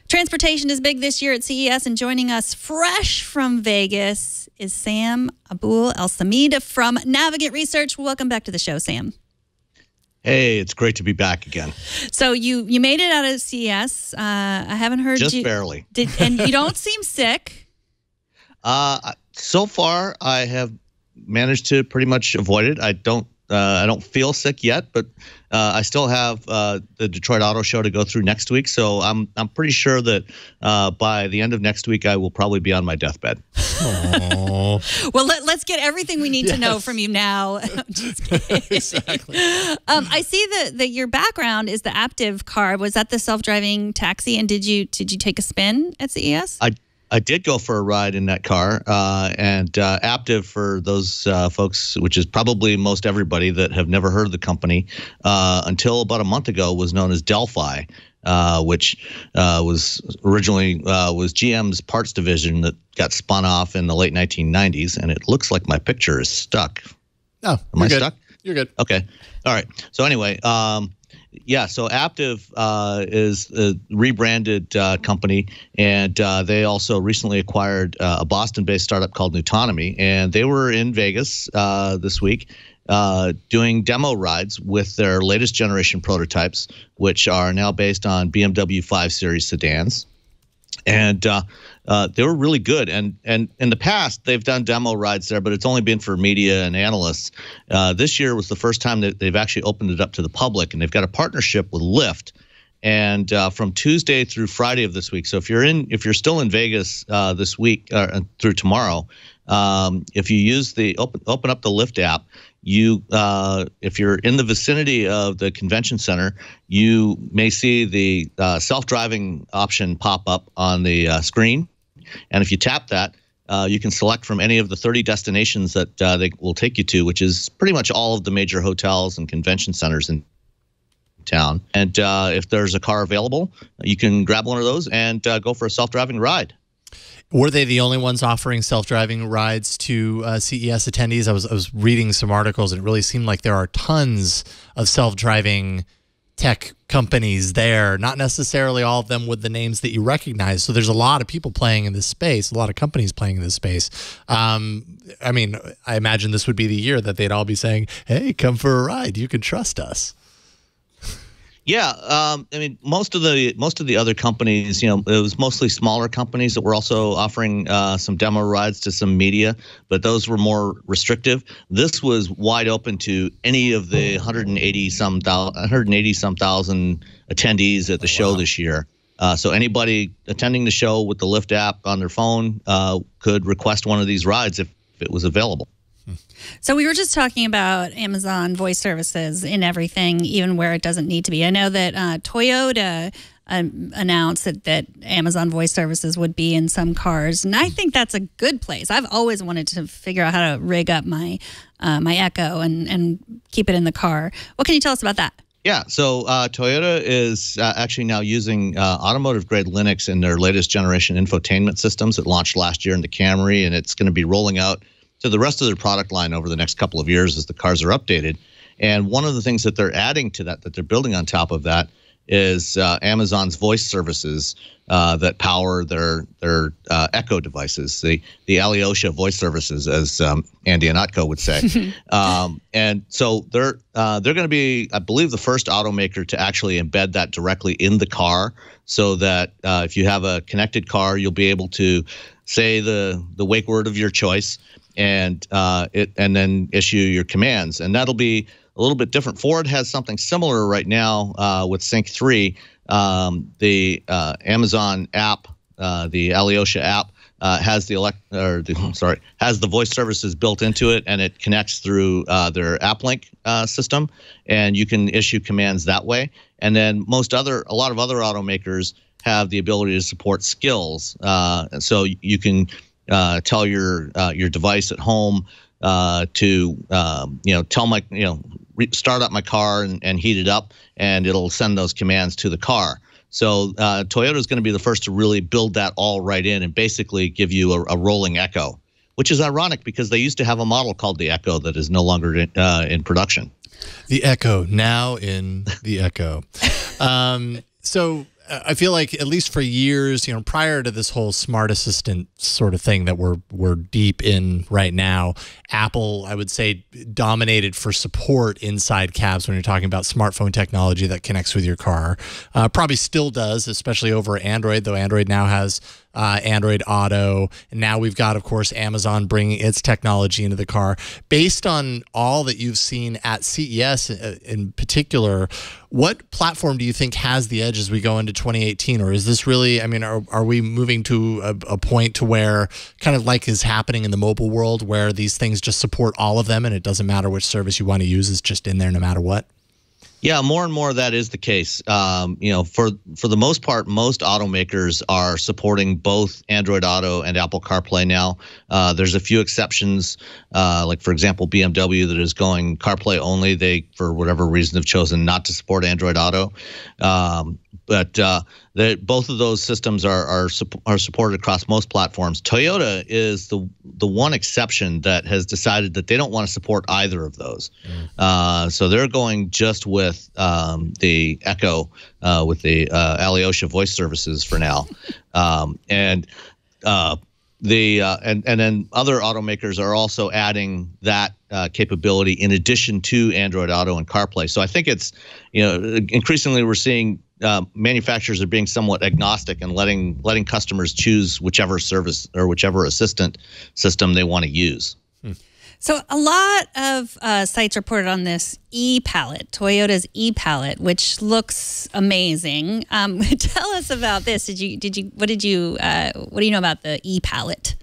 Transportation is big this year at CES, and joining us fresh from Vegas is Sam Abuelsamid from Navigant Research. Welcome back to the show, Sam. Hey, it's great to be back again. So you made it out of CES. I haven't heard just you. Barely. And you don't seem sick. So far, I have managed to pretty much avoid it. I don't feel sick yet, but I still have the Detroit Auto Show to go through next week. So I'm pretty sure that by the end of next week, I will probably be on my deathbed. Well, let's get everything we need to know from you now. I'm just kidding. Exactly. I see that your background is the Aptiv car. Was that the self-driving taxi? And did you take a spin at CES? I did go for a ride in that car, and Aptiv, for those folks, which is probably most everybody that have never heard of the company, until about a month ago was known as Delphi, which was originally was GM's parts division that got spun off in the late 1990s, and it looks like my picture is stuck. Oh, am I stuck? You're good. Okay. All right. So anyway, yeah, so Aptiv is a rebranded company, and they also recently acquired a Boston-based startup called Nutonomy, and they were in Vegas this week doing demo rides with their latest generation prototypes, which are now based on BMW 5 Series sedans. And they were really good. And in the past, they've done demo rides there, but it's only been for media and analysts. This year was the first time that they've actually opened it up to the public, and they've got a partnership with Lyft. And from Tuesday through Friday of this week, so if you're still in Vegas this week through tomorrow, if you use the open up the Lyft app, if you're in the vicinity of the convention center, you may see the self-driving option pop up on the screen. And if you tap that, you can select from any of the 30 destinations that they will take you to, which is pretty much all of the major hotels and convention centers in town. And if there's a car available, you can grab one of those and go for a self-driving ride. Were they the only ones offering self-driving rides to CES attendees? I was reading some articles, and it really seemed like there are tons of self-driving tech companies there, not necessarily all of them with the names that you recognize. So there's a lot of people playing in this space, a lot of companies playing in this space. I mean, I imagine this would be the year that they'd all be saying, hey, come for a ride. You can trust us. Yeah, I mean, most of the other companies, it was mostly smaller companies that were also offering some demo rides to some media, but those were more restrictive. This was wide open to any of the 180-some thousand attendees at the show this year. So anybody attending the show with the Lyft app on their phone could request one of these rides if it was available. So we were just talking about Amazon voice services in everything, even where it doesn't need to be. I know that Toyota announced that Amazon voice services would be in some cars, and I think that's a good place. I've always wanted to figure out how to rig up my my Echo and keep it in the car. What can you tell us about that? Yeah, so Toyota is actually now using automotive-grade Linux in their latest generation infotainment systems that launched last year in the Camry, and it's going to be rolling out to the rest of their product line over the next couple of years as the cars are updated. And one of the things that they're adding to that they're building on top of that, is Amazon's voice services that power their Echo devices, the Alyosha voice services, as Andy Anatko would say. And so they're going to be, I believe, the first automaker to actually embed that directly in the car, so that if you have a connected car, you'll be able to say the wake word of your choice and then issue your commands, and that'll be a little bit different. Ford has something similar right now with Sync 3. The Amazon app, the Alyosha app, has has the voice services built into it, and it connects through their AppLink system, and you can issue commands that way. And then a lot of other automakers have the ability to support skills, and so you can tell your device at home to tell my start up my car and heat it up, and it'll send those commands to the car. So Toyota is going to be the first to really build that all right in and basically give you a rolling Echo, which is ironic because they used to have a model called the Echo that is no longer in production. The Echo, now in the Echo. So I feel like, at least for years, prior to this whole smart assistant sort of thing that we're deep in right now, Apple, I would say, dominated for support inside cabs when you're talking about smartphone technology that connects with your car. Probably still does, especially over Android, though Android now has Android Auto. And now we've got, of course, Amazon bringing its technology into the car. Based on all that you've seen at CES in particular, what platform do you think has the edge as we go into 2018? Or is this really, are we moving to a point to where, kind of like is happening in the mobile world, where these things just support all of them and it doesn't matter which service you want to use, it's just in there no matter what? Yeah, more and more of that is the case. For the most part, most automakers are supporting both Android Auto and Apple CarPlay now. There's a few exceptions, like, for example, BMW, that is going CarPlay only. They, for whatever reason, have chosen not to support Android Auto. But both of those systems are supported across most platforms. Toyota is the one exception that has decided that they don't want to support either of those. So they're going just with the Echo, with the Alyosha voice services for now, and then other automakers are also adding that capability in addition to Android Auto and CarPlay. So I think it's, increasingly we're seeing manufacturers are being somewhat agnostic and letting customers choose whichever service or whichever assistant system they want to use. So a lot of sites reported on this e-palette, Toyota's e-palette, which looks amazing. Tell us about this. What do you know about the e-palette?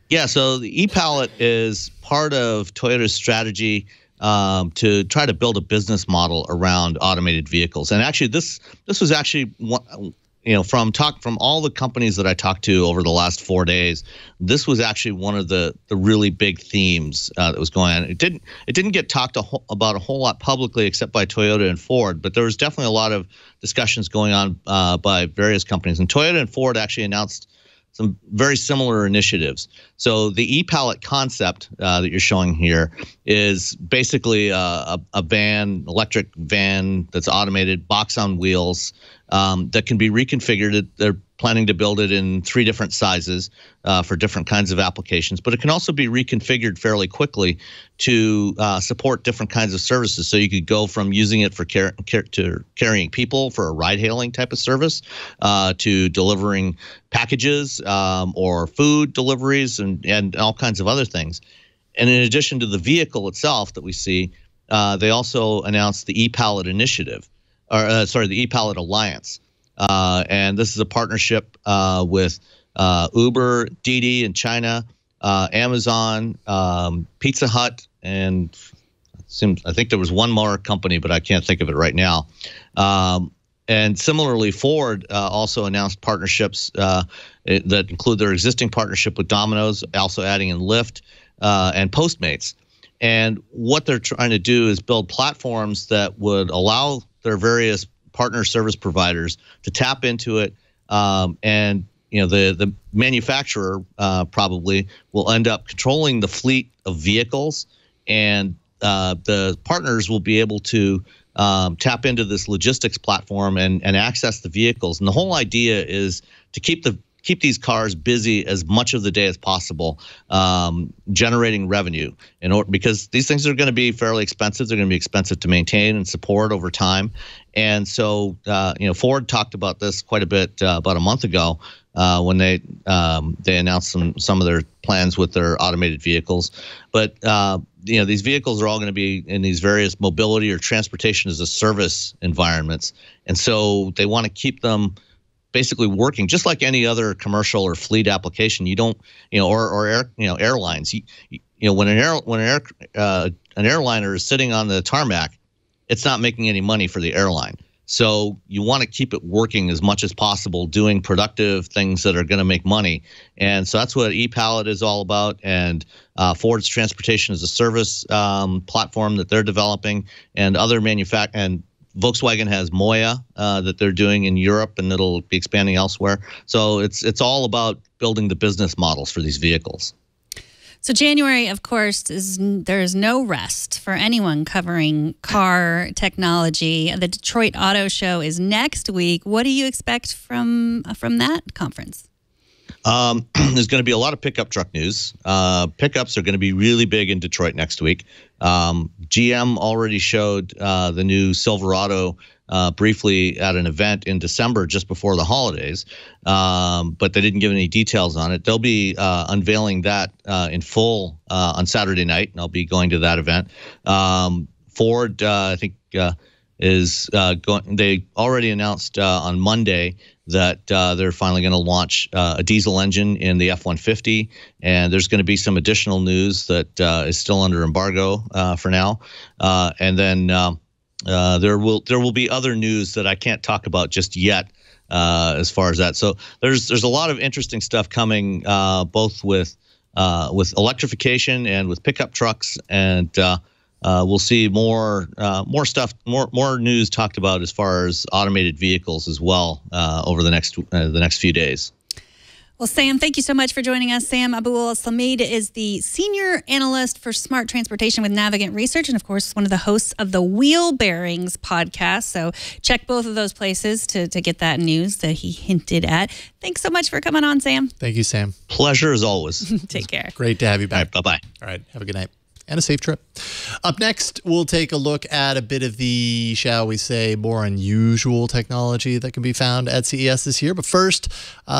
Yeah, so the e-palette is part of Toyota's strategy to try to build a business model around automated vehicles. And actually, this was actually from all the companies that I talked to over the last 4 days, this was actually one of the really big themes that was going on. It didn't get talked about a whole lot publicly except by Toyota and Ford, but there was definitely a lot of discussions going on by various companies. And Toyota and Ford actually announced some very similar initiatives. So the e-palette concept that you're showing here is basically a van, electric van that's automated, box on wheels, that can be reconfigured. They're planning to build it in 3 different sizes for different kinds of applications, but it can also be reconfigured fairly quickly to support different kinds of services. So you could go from using it for to carrying people for a ride-hailing type of service, to delivering packages or food deliveries and all kinds of other things. And in addition to the vehicle itself that we see, they also announced the e-palette initiative, the e-palette Alliance. And this is a partnership with Uber, Didi in China, Amazon, Pizza Hut, and I think there was one more company, but I can't think of it right now. And similarly, Ford also announced partnerships that include their existing partnership with Domino's, also adding in Lyft and Postmates. And what they're trying to do is build platforms that would allow their various partner service providers to tap into it, and the manufacturer probably will end up controlling the fleet of vehicles, and the partners will be able to tap into this logistics platform and access the vehicles. And the whole idea is to keep these cars busy as much of the day as possible, generating revenue. Because these things are going to be fairly expensive. They're going to be expensive to maintain and support over time. And so, Ford talked about this quite a bit about a month ago when they announced some of their plans with their automated vehicles. But these vehicles are all going to be in these various mobility or transportation as a service environments, and so they want to keep them basically working just like any other commercial or fleet application. You don't, airlines. When an airliner is sitting on the tarmac, it's not making any money for the airline. So you want to keep it working as much as possible, doing productive things that are going to make money. And so that's what ePallet is all about, and Ford's Transportation as a Service platform that they're developing, and other and Volkswagen has Moya that they're doing in Europe, and it'll be expanding elsewhere. So it's all about building the business models for these vehicles. So January, of course, there's no rest for anyone covering car technology. The Detroit Auto Show is next week. What do you expect from that conference? There's going to be a lot of pickup truck news. Pickups are going to be really big in Detroit next week. GM already showed the new Silverado briefly at an event in December just before the holidays, but they didn't give any details on it. They'll be unveiling that in full on Saturday night, and I'll be going to that event. Ford, I think, is going. They already announced on Monday that they're finally going to launch a diesel engine in the F-150, and there's going to be some additional news that is still under embargo for now, and then there will be other news that I can't talk about just yet as far as that. So there's a lot of interesting stuff coming, both with electrification and with pickup trucks, and we'll see more stuff, more news talked about as far as automated vehicles as well over the next few days. Well, Sam, thank you so much for joining us. Sam Abuelsamid is the Senior Analyst for Smart Transportation with Navigant Research, and of course, one of the hosts of the Wheel Bearings podcast. So check both of those places to get that news that he hinted at. Thanks so much for coming on, Sam. Thank you, Sam. Pleasure as always. Take care. Great to have you back. All right, bye-bye. All right, have a good night. And a safe trip. Up next, we'll take a look at a bit of the, shall we say, more unusual technology that can be found at CES this year. But first,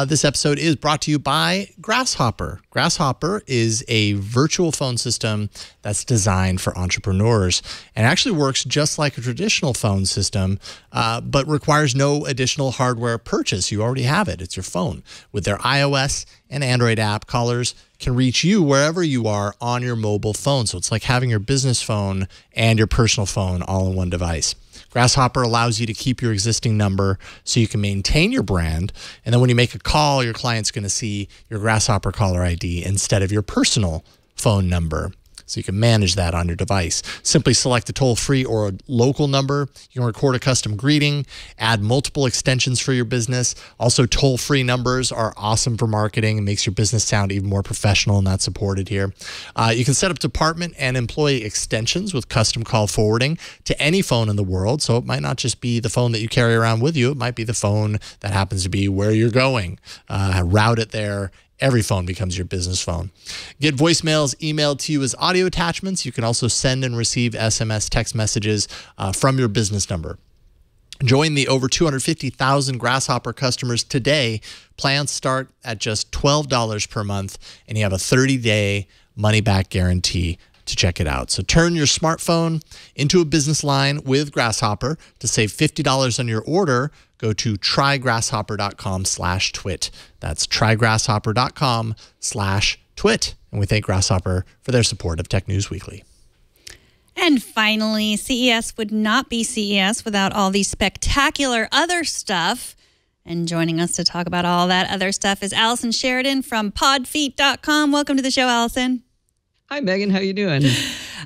this episode is brought to you by Grasshopper. Grasshopper is a virtual phone system that's designed for entrepreneurs and actually works just like a traditional phone system, but requires no additional hardware purchase. You already have it. It's your phone. With their iOS and Android app, callers can reach you wherever you are on your mobile phone. So it's like having your business phone and your personal phone all in one device. Grasshopper allows you to keep your existing number so you can maintain your brand. And then when you make a call, your client's going to see your Grasshopper caller ID instead of your personal phone number. So you can manage that on your device. Simply select a toll-free or a local number. You can record a custom greeting, add multiple extensions for your business. Also, toll-free numbers are awesome for marketing and makes your business sound even more professional, and that's supported here. You can set up department and employee extensions with custom call forwarding to any phone in the world. So it might not just be the phone that you carry around with you. It might be the phone that happens to be where you're going. Route it there. Every phone becomes your business phone. Get voicemails emailed to you as audio attachments. You can also send and receive SMS text messages from your business number. Join the over 250,000 Grasshopper customers today. Plans start at just $12 per month, and you have a 30-day money-back guarantee to check it out. So turn your smartphone into a business line with Grasshopper. To save $50 on your order, go to trygrasshopper.com/twit. That's trygrasshopper.com/twit. And we thank Grasshopper for their support of Tech News Weekly. And finally, CES would not be CES without all the spectacular other stuff. And joining us to talk about all that other stuff is Allison Sheridan from podfeet.com. Welcome to the show, Allison. Hi, Megan. How you doing?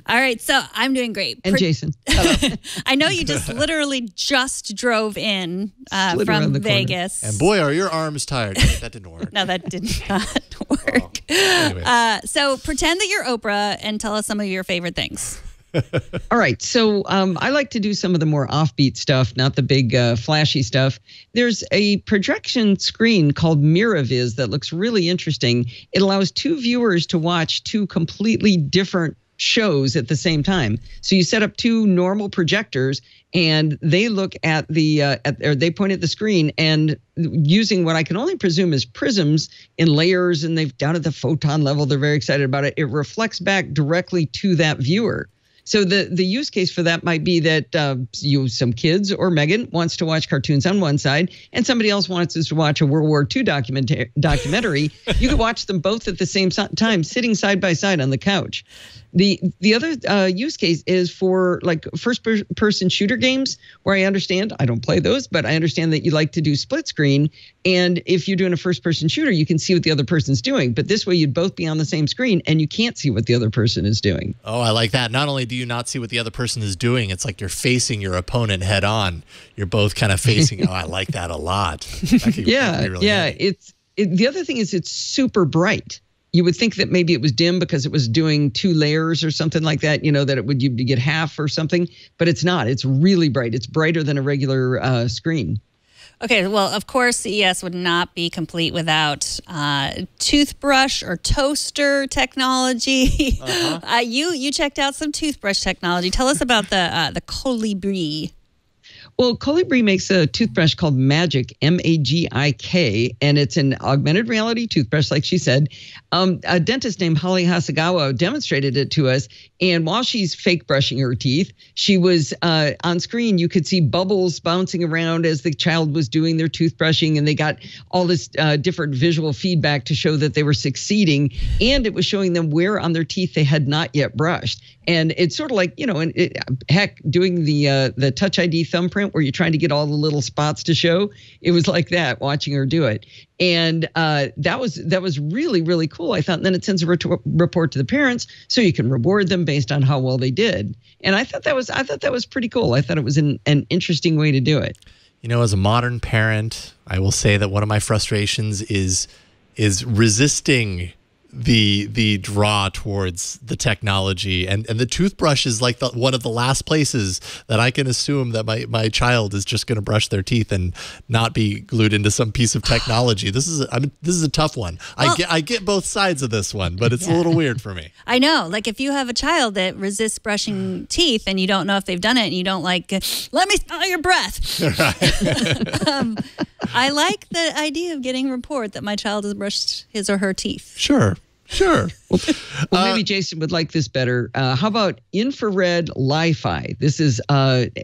All right. So I'm doing great. And Jason. Hello. I know you literally just drove in from Vegas. And boy, are your arms tired. That didn't work. No, that did not work. Anyway. So pretend that you're Oprah and tell us some of your favorite things. All right. So I like to do some of the more offbeat stuff, not the big flashy stuff. There's a projection screen called MiraViz that looks really interesting. It allows two viewers to watch two completely different shows at the same time. So you set up two normal projectors and they look at or they point at the screen, and using what I can only presume is prisms in layers, and they've down at the photon level, they're very excited about it. It reflects back directly to that viewer. So the use case for that might be that some kids or Megan wants to watch cartoons on one side and somebody else wants us to watch a World War II documentary. You could watch them both at the same time, sitting side by side on the couch. The other use case is for like first-person shooter games, where I understand, I don't play those, but I understand that you like to do split screen. And if you're doing a first-person shooter, you can see what the other person's doing. But this way, you'd both be on the same screen, and you can't see what the other person is doing. Oh, I like that. Not only do you not see what the other person is doing, it's like you're facing your opponent head on. You're both kind of facing. Oh, I like that a lot. That could be really handy. The other thing is it's super bright. You would think that maybe it was dim because it was doing two layers or something like that, that you'd get half or something, but it's not. It's really bright. It's brighter than a regular screen. Okay, well, of course, CES would not be complete without toothbrush or toaster technology. You checked out some toothbrush technology. Tell us about the Colibri. Well, Colibri makes a toothbrush called Magic, M-A-G-I-K, and it's an augmented reality toothbrush, like she said. A dentist named Holly Hasegawa demonstrated it to us, and while she's fake brushing her teeth, she was on screen. You could see bubbles bouncing around as the child was doing their toothbrushing, and they got all this different visual feedback to show that they were succeeding, and it was showing them where on their teeth they had not yet brushed. And it's sort of like, doing the Touch ID thumbprint where you're trying to get all the little spots to show. It was like that, watching her do it. And that was really, really cool, I thought. And then it sends a report to the parents so you can reward them based on how well they did. And I thought that was pretty cool. I thought it was an interesting way to do it. As a modern parent, I will say that one of my frustrations is resisting the draw towards the technology, and the toothbrush is like one of the last places that I can assume that my child is just going to brush their teeth and not be glued into some piece of technology. This is a tough one. Well, I get both sides of this one, but it's a little weird for me. I know, like if you have a child that resists brushing teeth and you don't know if they've done it, and you don't let me smell your breath. I like the idea of getting a report that my child has brushed his or her teeth. Sure. Well, maybe Jason would like this better. How about infrared Li-Fi? This is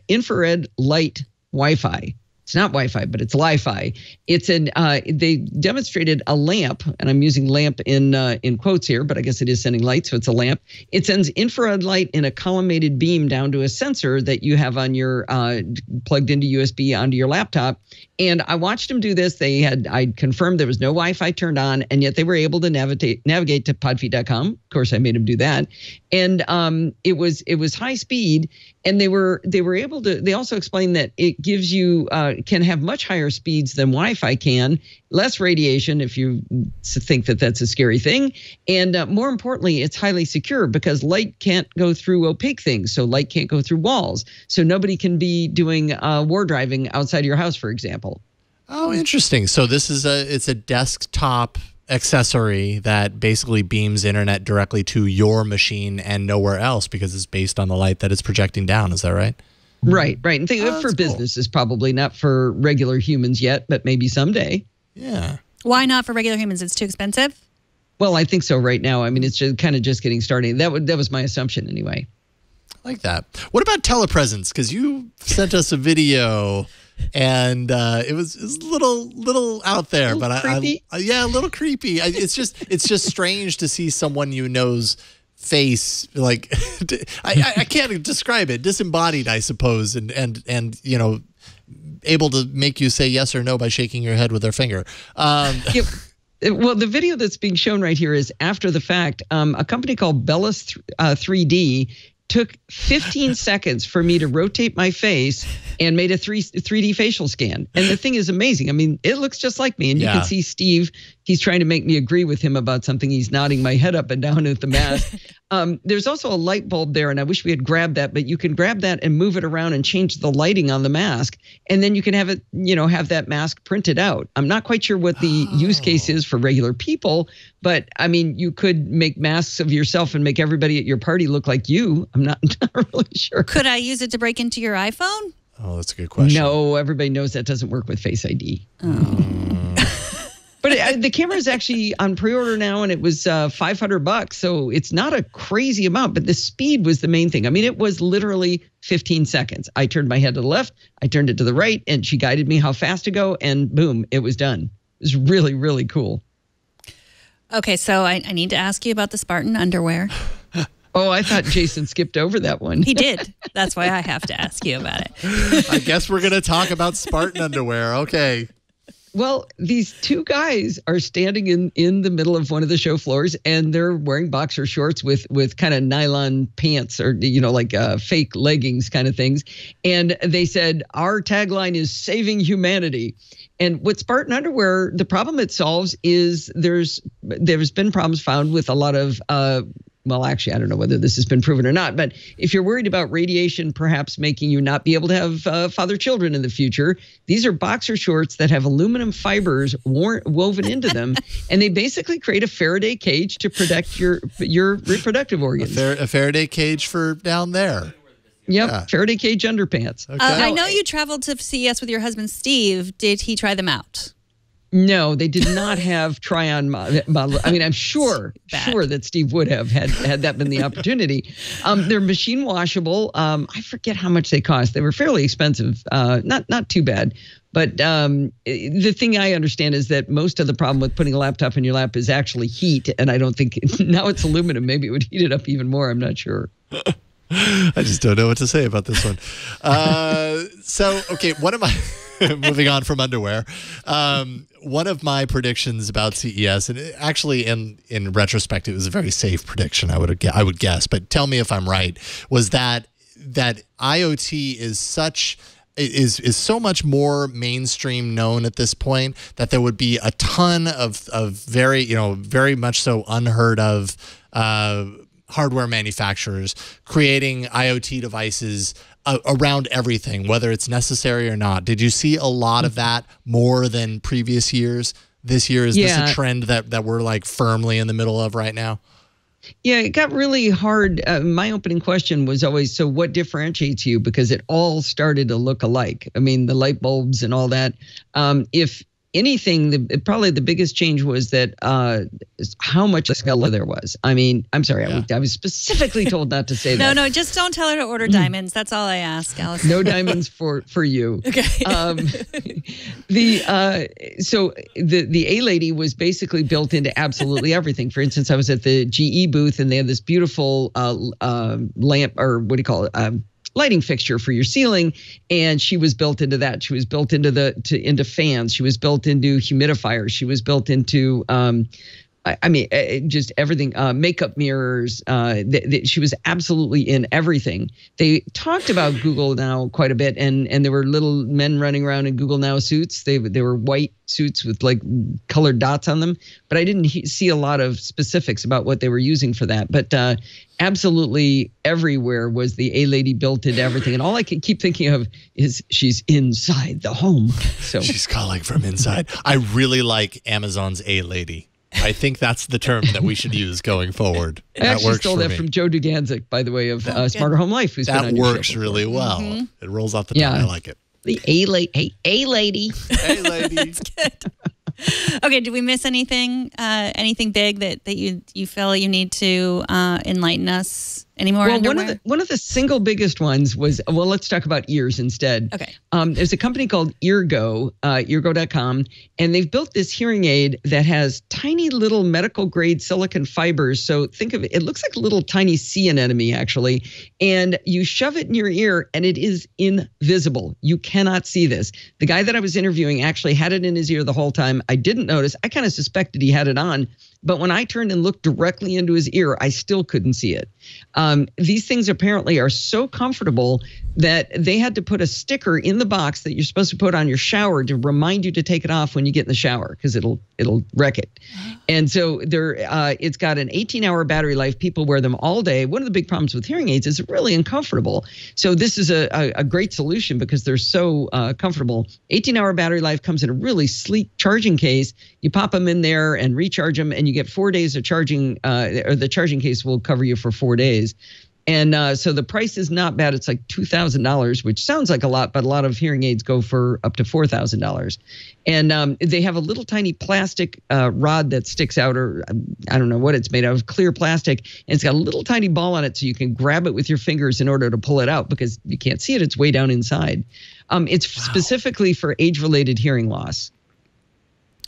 infrared light Wi-Fi. It's not Wi-Fi, but it's Li-Fi. It's they demonstrated a lamp, and I'm using lamp in quotes here, but I guess it is sending light, so it's a lamp. It sends infrared light in a collimated beam down to a sensor that you have on your plugged into USB onto your laptop. And I watched them do this. I confirmed there was no Wi-Fi turned on, and yet they were able to navigate to podfeet.com. Of course, I made them do that. And it was high speed, and they were able to. They also explained that it gives you can have much higher speeds than Wi-Fi can, less radiation if you think that that's a scary thing, and more importantly, it's highly secure because light can't go through opaque things. So light can't go through walls. So nobody can be doing war driving outside of your house, for example. Oh, interesting. So it's a desktop accessory that basically beams internet directly to your machine and nowhere else because it's based on the light that it's projecting down. Is that right? Right. And think of it for businesses, probably not for regular humans yet, but maybe someday. Yeah. Why not for regular humans? It's too expensive? Well, I think so right now. I mean, it's just kind of just getting started. That was my assumption anyway. I like that. What about telepresence? Because you sent us a video, and it was a little out there, but a little creepy. It's just strange to see someone you know's face, like I can't describe it. Disembodied, I suppose, and able to make you say yes or no by shaking your head with their finger. Well, the video that's being shown right here is after the fact. A company called Bellis 3D took 15 seconds for me to rotate my face and made a 3D facial scan. And the thing is amazing. I mean, it looks just like me. And you can see Steve, he's trying to make me agree with him about something. He's nodding my head up and down at the mask. There's also a light bulb there, and I wish we had grabbed that, but you can grab that and move it around and change the lighting on the mask. And then you can have it, have that mask printed out. I'm not quite sure what the use case is for regular people, but I mean, you could make masks of yourself and make everybody at your party look like you. I'm not really sure. Could I use it to break into your iPhone? Oh, that's a good question. No, everybody knows that doesn't work with Face ID. But the camera is actually on pre-order now, and it was $500. So it's not a crazy amount, but the speed was the main thing. I mean, it was literally 15 seconds. I turned my head to the left, I turned it to the right, and she guided me how fast to go, and boom, it was done. It was really, really cool. Okay, so I need to ask you about the Spartan underwear. Oh, I thought Jason skipped over that one. He did. That's why I have to ask you about it. I guess we're going to talk about Spartan underwear. Okay. Well, these two guys are standing in the middle of one of the show floors, and they're wearing boxer shorts with kind of nylon pants or, like fake leggings kind of things. And they said, our tagline is saving humanity. And with Spartan underwear, the problem it solves is there's been problems found with a lot of well, actually, I don't know whether this has been proven or not, but if you're worried about radiation perhaps making you not be able to have father children in the future, these are boxer shorts that have aluminum fibers woven into them, and they basically create a Faraday cage to protect your reproductive organs. A Faraday cage for down there. Yep, yeah. Faraday cage underpants. Okay. I know you traveled to CES with your husband, Steve. Did he try them out? No, they did not have try-on model. I mean, I'm sure that Steve would have had that been the opportunity. They're machine washable. I forget how much they cost. They were fairly expensive. Not too bad. But the thing I understand is that most of the problem with putting a laptop in your lap is actually heat. And I don't think now it's aluminum. Maybe it would heat it up even more. I'm not sure. I just don't know what to say about this one. Okay, one of my moving on from underwear. One of my predictions about CES, and actually in retrospect, it was a very safe prediction, I would guess, but tell me if I'm right, was that IoT is so much more mainstream known at this point that there would be a ton of very much so unheard of hardware manufacturers creating IoT devices around everything, whether it's necessary or not. Did you see a lot of that more than previous years? This year, is this a trend that we're like firmly in the middle of right now? Yeah, it got really hard. My opening question was always, so what differentiates you? Because it all started to look alike. I mean, the light bulbs and all that. If anything, probably the biggest change was that how much color there was. I mean, I'm sorry, I was specifically told not to say that. No, just don't tell her to order diamonds. That's all I ask, Allison. No diamonds for you. Okay. So the A Lady was basically built into absolutely everything. For instance, I was at the GE booth, and they had this beautiful lamp, or what do you call it? Lighting fixture for your ceiling, and she was built into that. She was built into fans. She was built into humidifiers. She was built into just everything. Makeup mirrors. She was absolutely in everything. They talked about Google Now quite a bit, and there were little men running around in Google Now suits. They were white suits with like colored dots on them, but I didn't see a lot of specifics about what they were using for that. But absolutely everywhere was the A Lady built into everything, and all I can keep thinking of is she's inside the home. So she's calling from inside. I really like Amazon's A Lady. I think that's the term that we should use going forward. I actually stole that from Joe Duganzik, by the way, of Smarter Home Life. Who's that been on works really well. Mm-hmm. It rolls off the tongue. I like it. The A Lady. Hey, A Lady. Hey, lady. That's good. Okay, did we miss anything? Anything big that you feel you need to enlighten us anymore? Well, one of the single biggest ones was, let's talk about ears instead. Okay. There's a company called Eargo, eargo.com, and they've built this hearing aid that has tiny little medical grade silicon fibers. So think of it, it looks like a little tiny sea anemone actually, and you shove it in your ear and it is invisible. You cannot see this. The guy that I was interviewing actually had it in his ear the whole time. I didn't notice. I kind of suspected he had it on But when I turned and looked directly into his ear, I still couldn't see it. These things apparently are so comfortable that they had to put a sticker in the box that you're supposed to put on your shower to remind you to take it off when you get in the shower, because it'll wreck it. And so it's got an 18-hour battery life. People wear them all day. One of the big problems with hearing aids is they're really uncomfortable. So this is a great solution because they're so comfortable. 18-hour battery life, comes in a really sleek charging case. You pop them in there and recharge them, and you get 4 days of charging, or the charging case will cover you for 4 days. And so the price is not bad. It's like $2,000, which sounds like a lot, but a lot of hearing aids go for up to $4,000. And they have a little tiny plastic rod that sticks out, or I don't know what it's made of, clear plastic. And it's got a little tiny ball on it, so you can grab it with your fingers in order to pull it out, because you can't see it. It's way down inside. It's specifically for age-related hearing loss.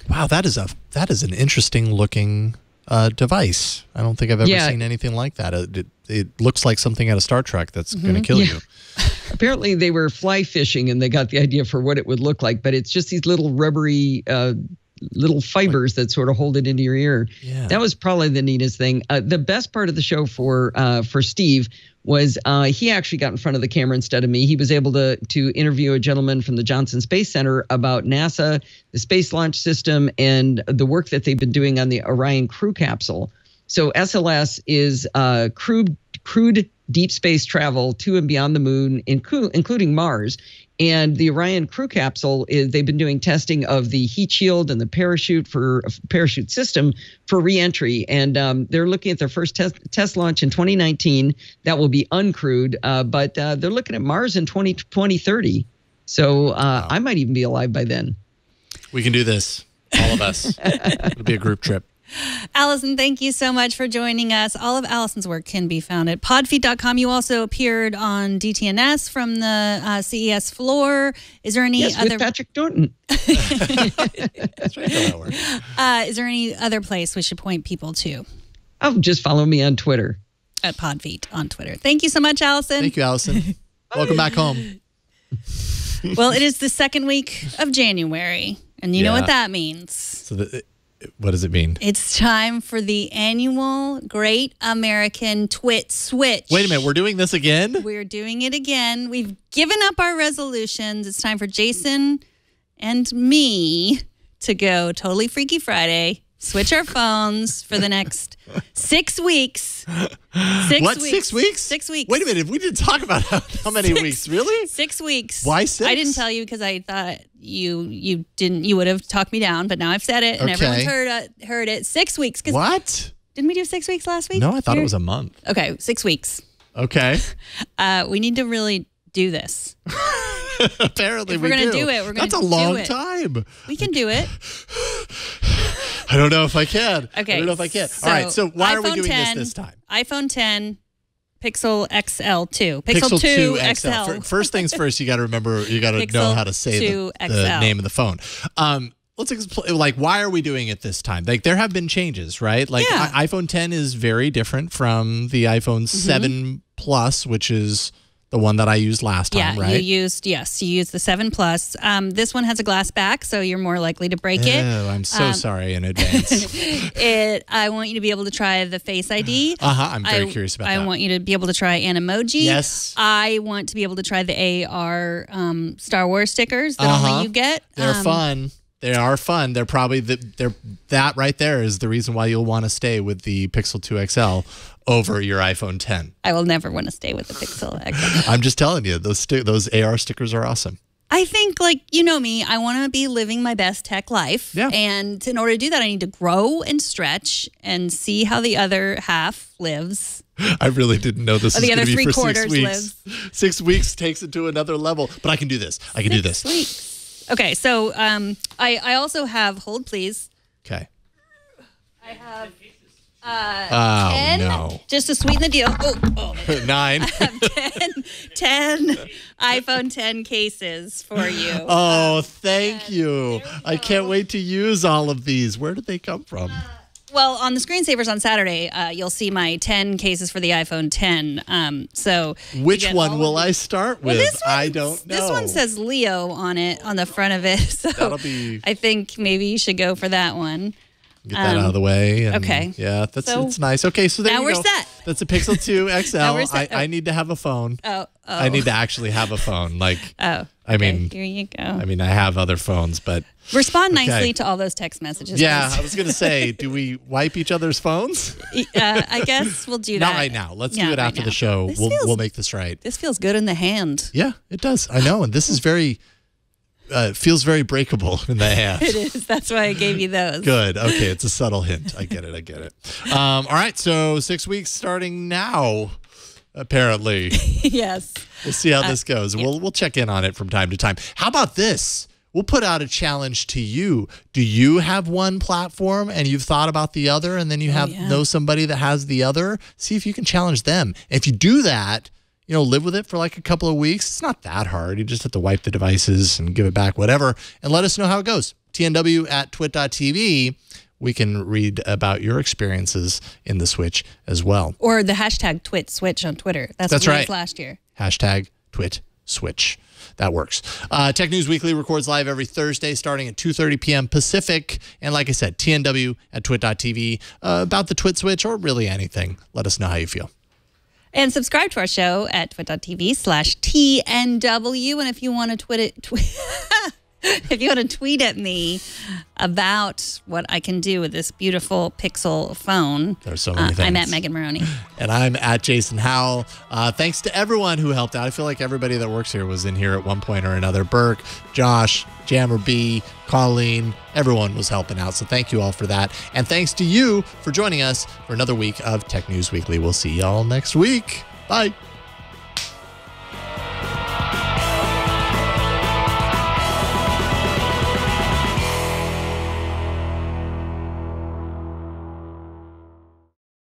Wow, that is an interesting looking device. I don't think I've ever seen anything like that. It looks like something out of Star Trek that's going to kill you. Apparently they were fly fishing and they got the idea for what it would look like, but it's just these little rubbery little fibers that sort of hold it into your ear. Yeah. That was probably the neatest thing. The best part of the show for Steve was he actually got in front of the camera instead of me. He was able to interview a gentleman from the Johnson Space Center about NASA, the Space Launch System, and the work that they've been doing on the Orion crew capsule. So SLS is crewed deep space travel to and beyond the moon, including Mars. And the Orion crew capsule they've been doing testing of the heat shield and the parachute system for reentry. And they're looking at their first test launch in 2019. That will be uncrewed, but they're looking at Mars in 2030. So wow. I might even be alive by then. We can do this, all of us. It'll be a group trip. Allison, thank you so much for joining us. All of Allison's work can be found at podfeet.com. You also appeared on DTNS from the CES floor. Is there any other... with Patrick Norton. That's right, how that works. Is there any other place we should point people to? Oh, just follow me on Twitter. At Podfeet on Twitter. Thank you so much, Allison. Thank you, Allison. Welcome back home. Well, it is the second week of January, and you know what that means. So what does it mean? It's time for the annual Great American Twit Switch. Wait a minute, we're doing this again? We're doing it again. We've given up our resolutions. It's time for Jason and me to go totally Freaky Friday, switch our phones for the next 6 weeks. 6 weeks? 6 weeks. Wait a minute, we didn't talk about how many weeks, really? 6 weeks. Why 6? I didn't tell you because I thought you would have talked me down, but now I've said it and everyone's heard it. 6 weeks. What? Didn't we do 6 weeks last week? No, I thought it was a month. Okay, 6 weeks. Okay. We need to really do this. Apparently, we're going to do it. That's a long time. We can do it. I don't know if I can. Okay. I don't know if I can. All right. So why are we doing this time? iPhone 10, Pixel XL2. Pixel 2 XL. First things first, you got to remember, you got to know how to say the name of the phone. Let's explain, like, why are we doing it this time? Like, there have been changes, right? Like, iPhone 10 is very different from the iPhone 7 Plus, which is the one that I used last time, right? You used the 7 Plus. This one has a glass back, so you're more likely to break it. Oh, I'm so sorry in advance. I want you to be able to try the Face ID. I'm very curious about that. I want you to be able to try an emoji. Yes. I want to be able to try the AR Star Wars stickers that only you get. They're fun. They are fun. They're probably that right there is the reason why you'll want to stay with the Pixel 2 XL over your iPhone 10. I will never want to stay with the Pixel XL. I'm just telling you, those AR stickers are awesome. I think, like, you know me, I want to be living my best tech life. Yeah. And in order to do that, I need to grow and stretch and see how the other half lives. I really didn't know this was going to be for 6 weeks. Lives. 6 weeks takes it to another level. But I can do this. I can do this. 6 weeks. Okay, so I also have, hold please. Okay. I have 10, no. just to sweeten the deal. 9. I have 10 iPhone 10 cases for you. Oh, thank you. I can't wait to use all of these. Where did they come from? Well, on the screensavers on Saturday, you'll see my 10 cases for the iPhone 10. So which one will I start with? Well, I don't know. This one says Leo on it, on the front of it. So that'll be... I think maybe you should go for that one. Get that out of the way. And okay. Yeah, it's nice. Okay, so there now you we're go. set. That's a Pixel 2 XL. Now we're set. I need to have a phone. Oh. I need to actually have a phone. Like, I mean, here you go. I mean, I have other phones, but respond nicely to all those text messages. Yeah, please. I was going to say, do we wipe each other's phones? I guess we'll do that. Not right now. Let's do it after the show. We'll make this right. This feels good in the hand. Yeah, it does. I know, and this is very feels very breakable in the hand. It is. That's why I gave you those. Good. Okay, it's a subtle hint. I get it. All right, so 6 weeks starting now. Apparently. Yes. We'll see how this goes. Yeah. We'll check in on it from time to time. How about this? We'll put out a challenge to you. Do you have one platform and you've thought about the other, and then you know somebody that has the other? See if you can challenge them. If you do that, live with it for like a couple of weeks. It's not that hard. You just have to wipe the devices and give it back, whatever, and let us know how it goes. TNW@twit.tv. We can read about your experiences in the Switch as well. Or the hashtag #TwitSwitch on Twitter. That's what it was last year. Hashtag #TwitSwitch. That works. Tech News Weekly records live every Thursday starting at 2:30 p.m. Pacific. And like I said, TNW@twit.tv. About the Twit Switch or really anything. Let us know how you feel. And subscribe to our show at twit.tv/TNW. And if you want to if you want to tweet at me about what I can do with this beautiful Pixel phone, there's so many things. I'm at Megan Maroney. And I'm at Jason Howell. Thanks to everyone who helped out. I feel like everybody that works here was in here at one point or another. Burke, Josh, Jammer B, Colleen, everyone was helping out. So thank you all for that. And thanks to you for joining us for another week of Tech News Weekly. We'll see y'all next week. Bye.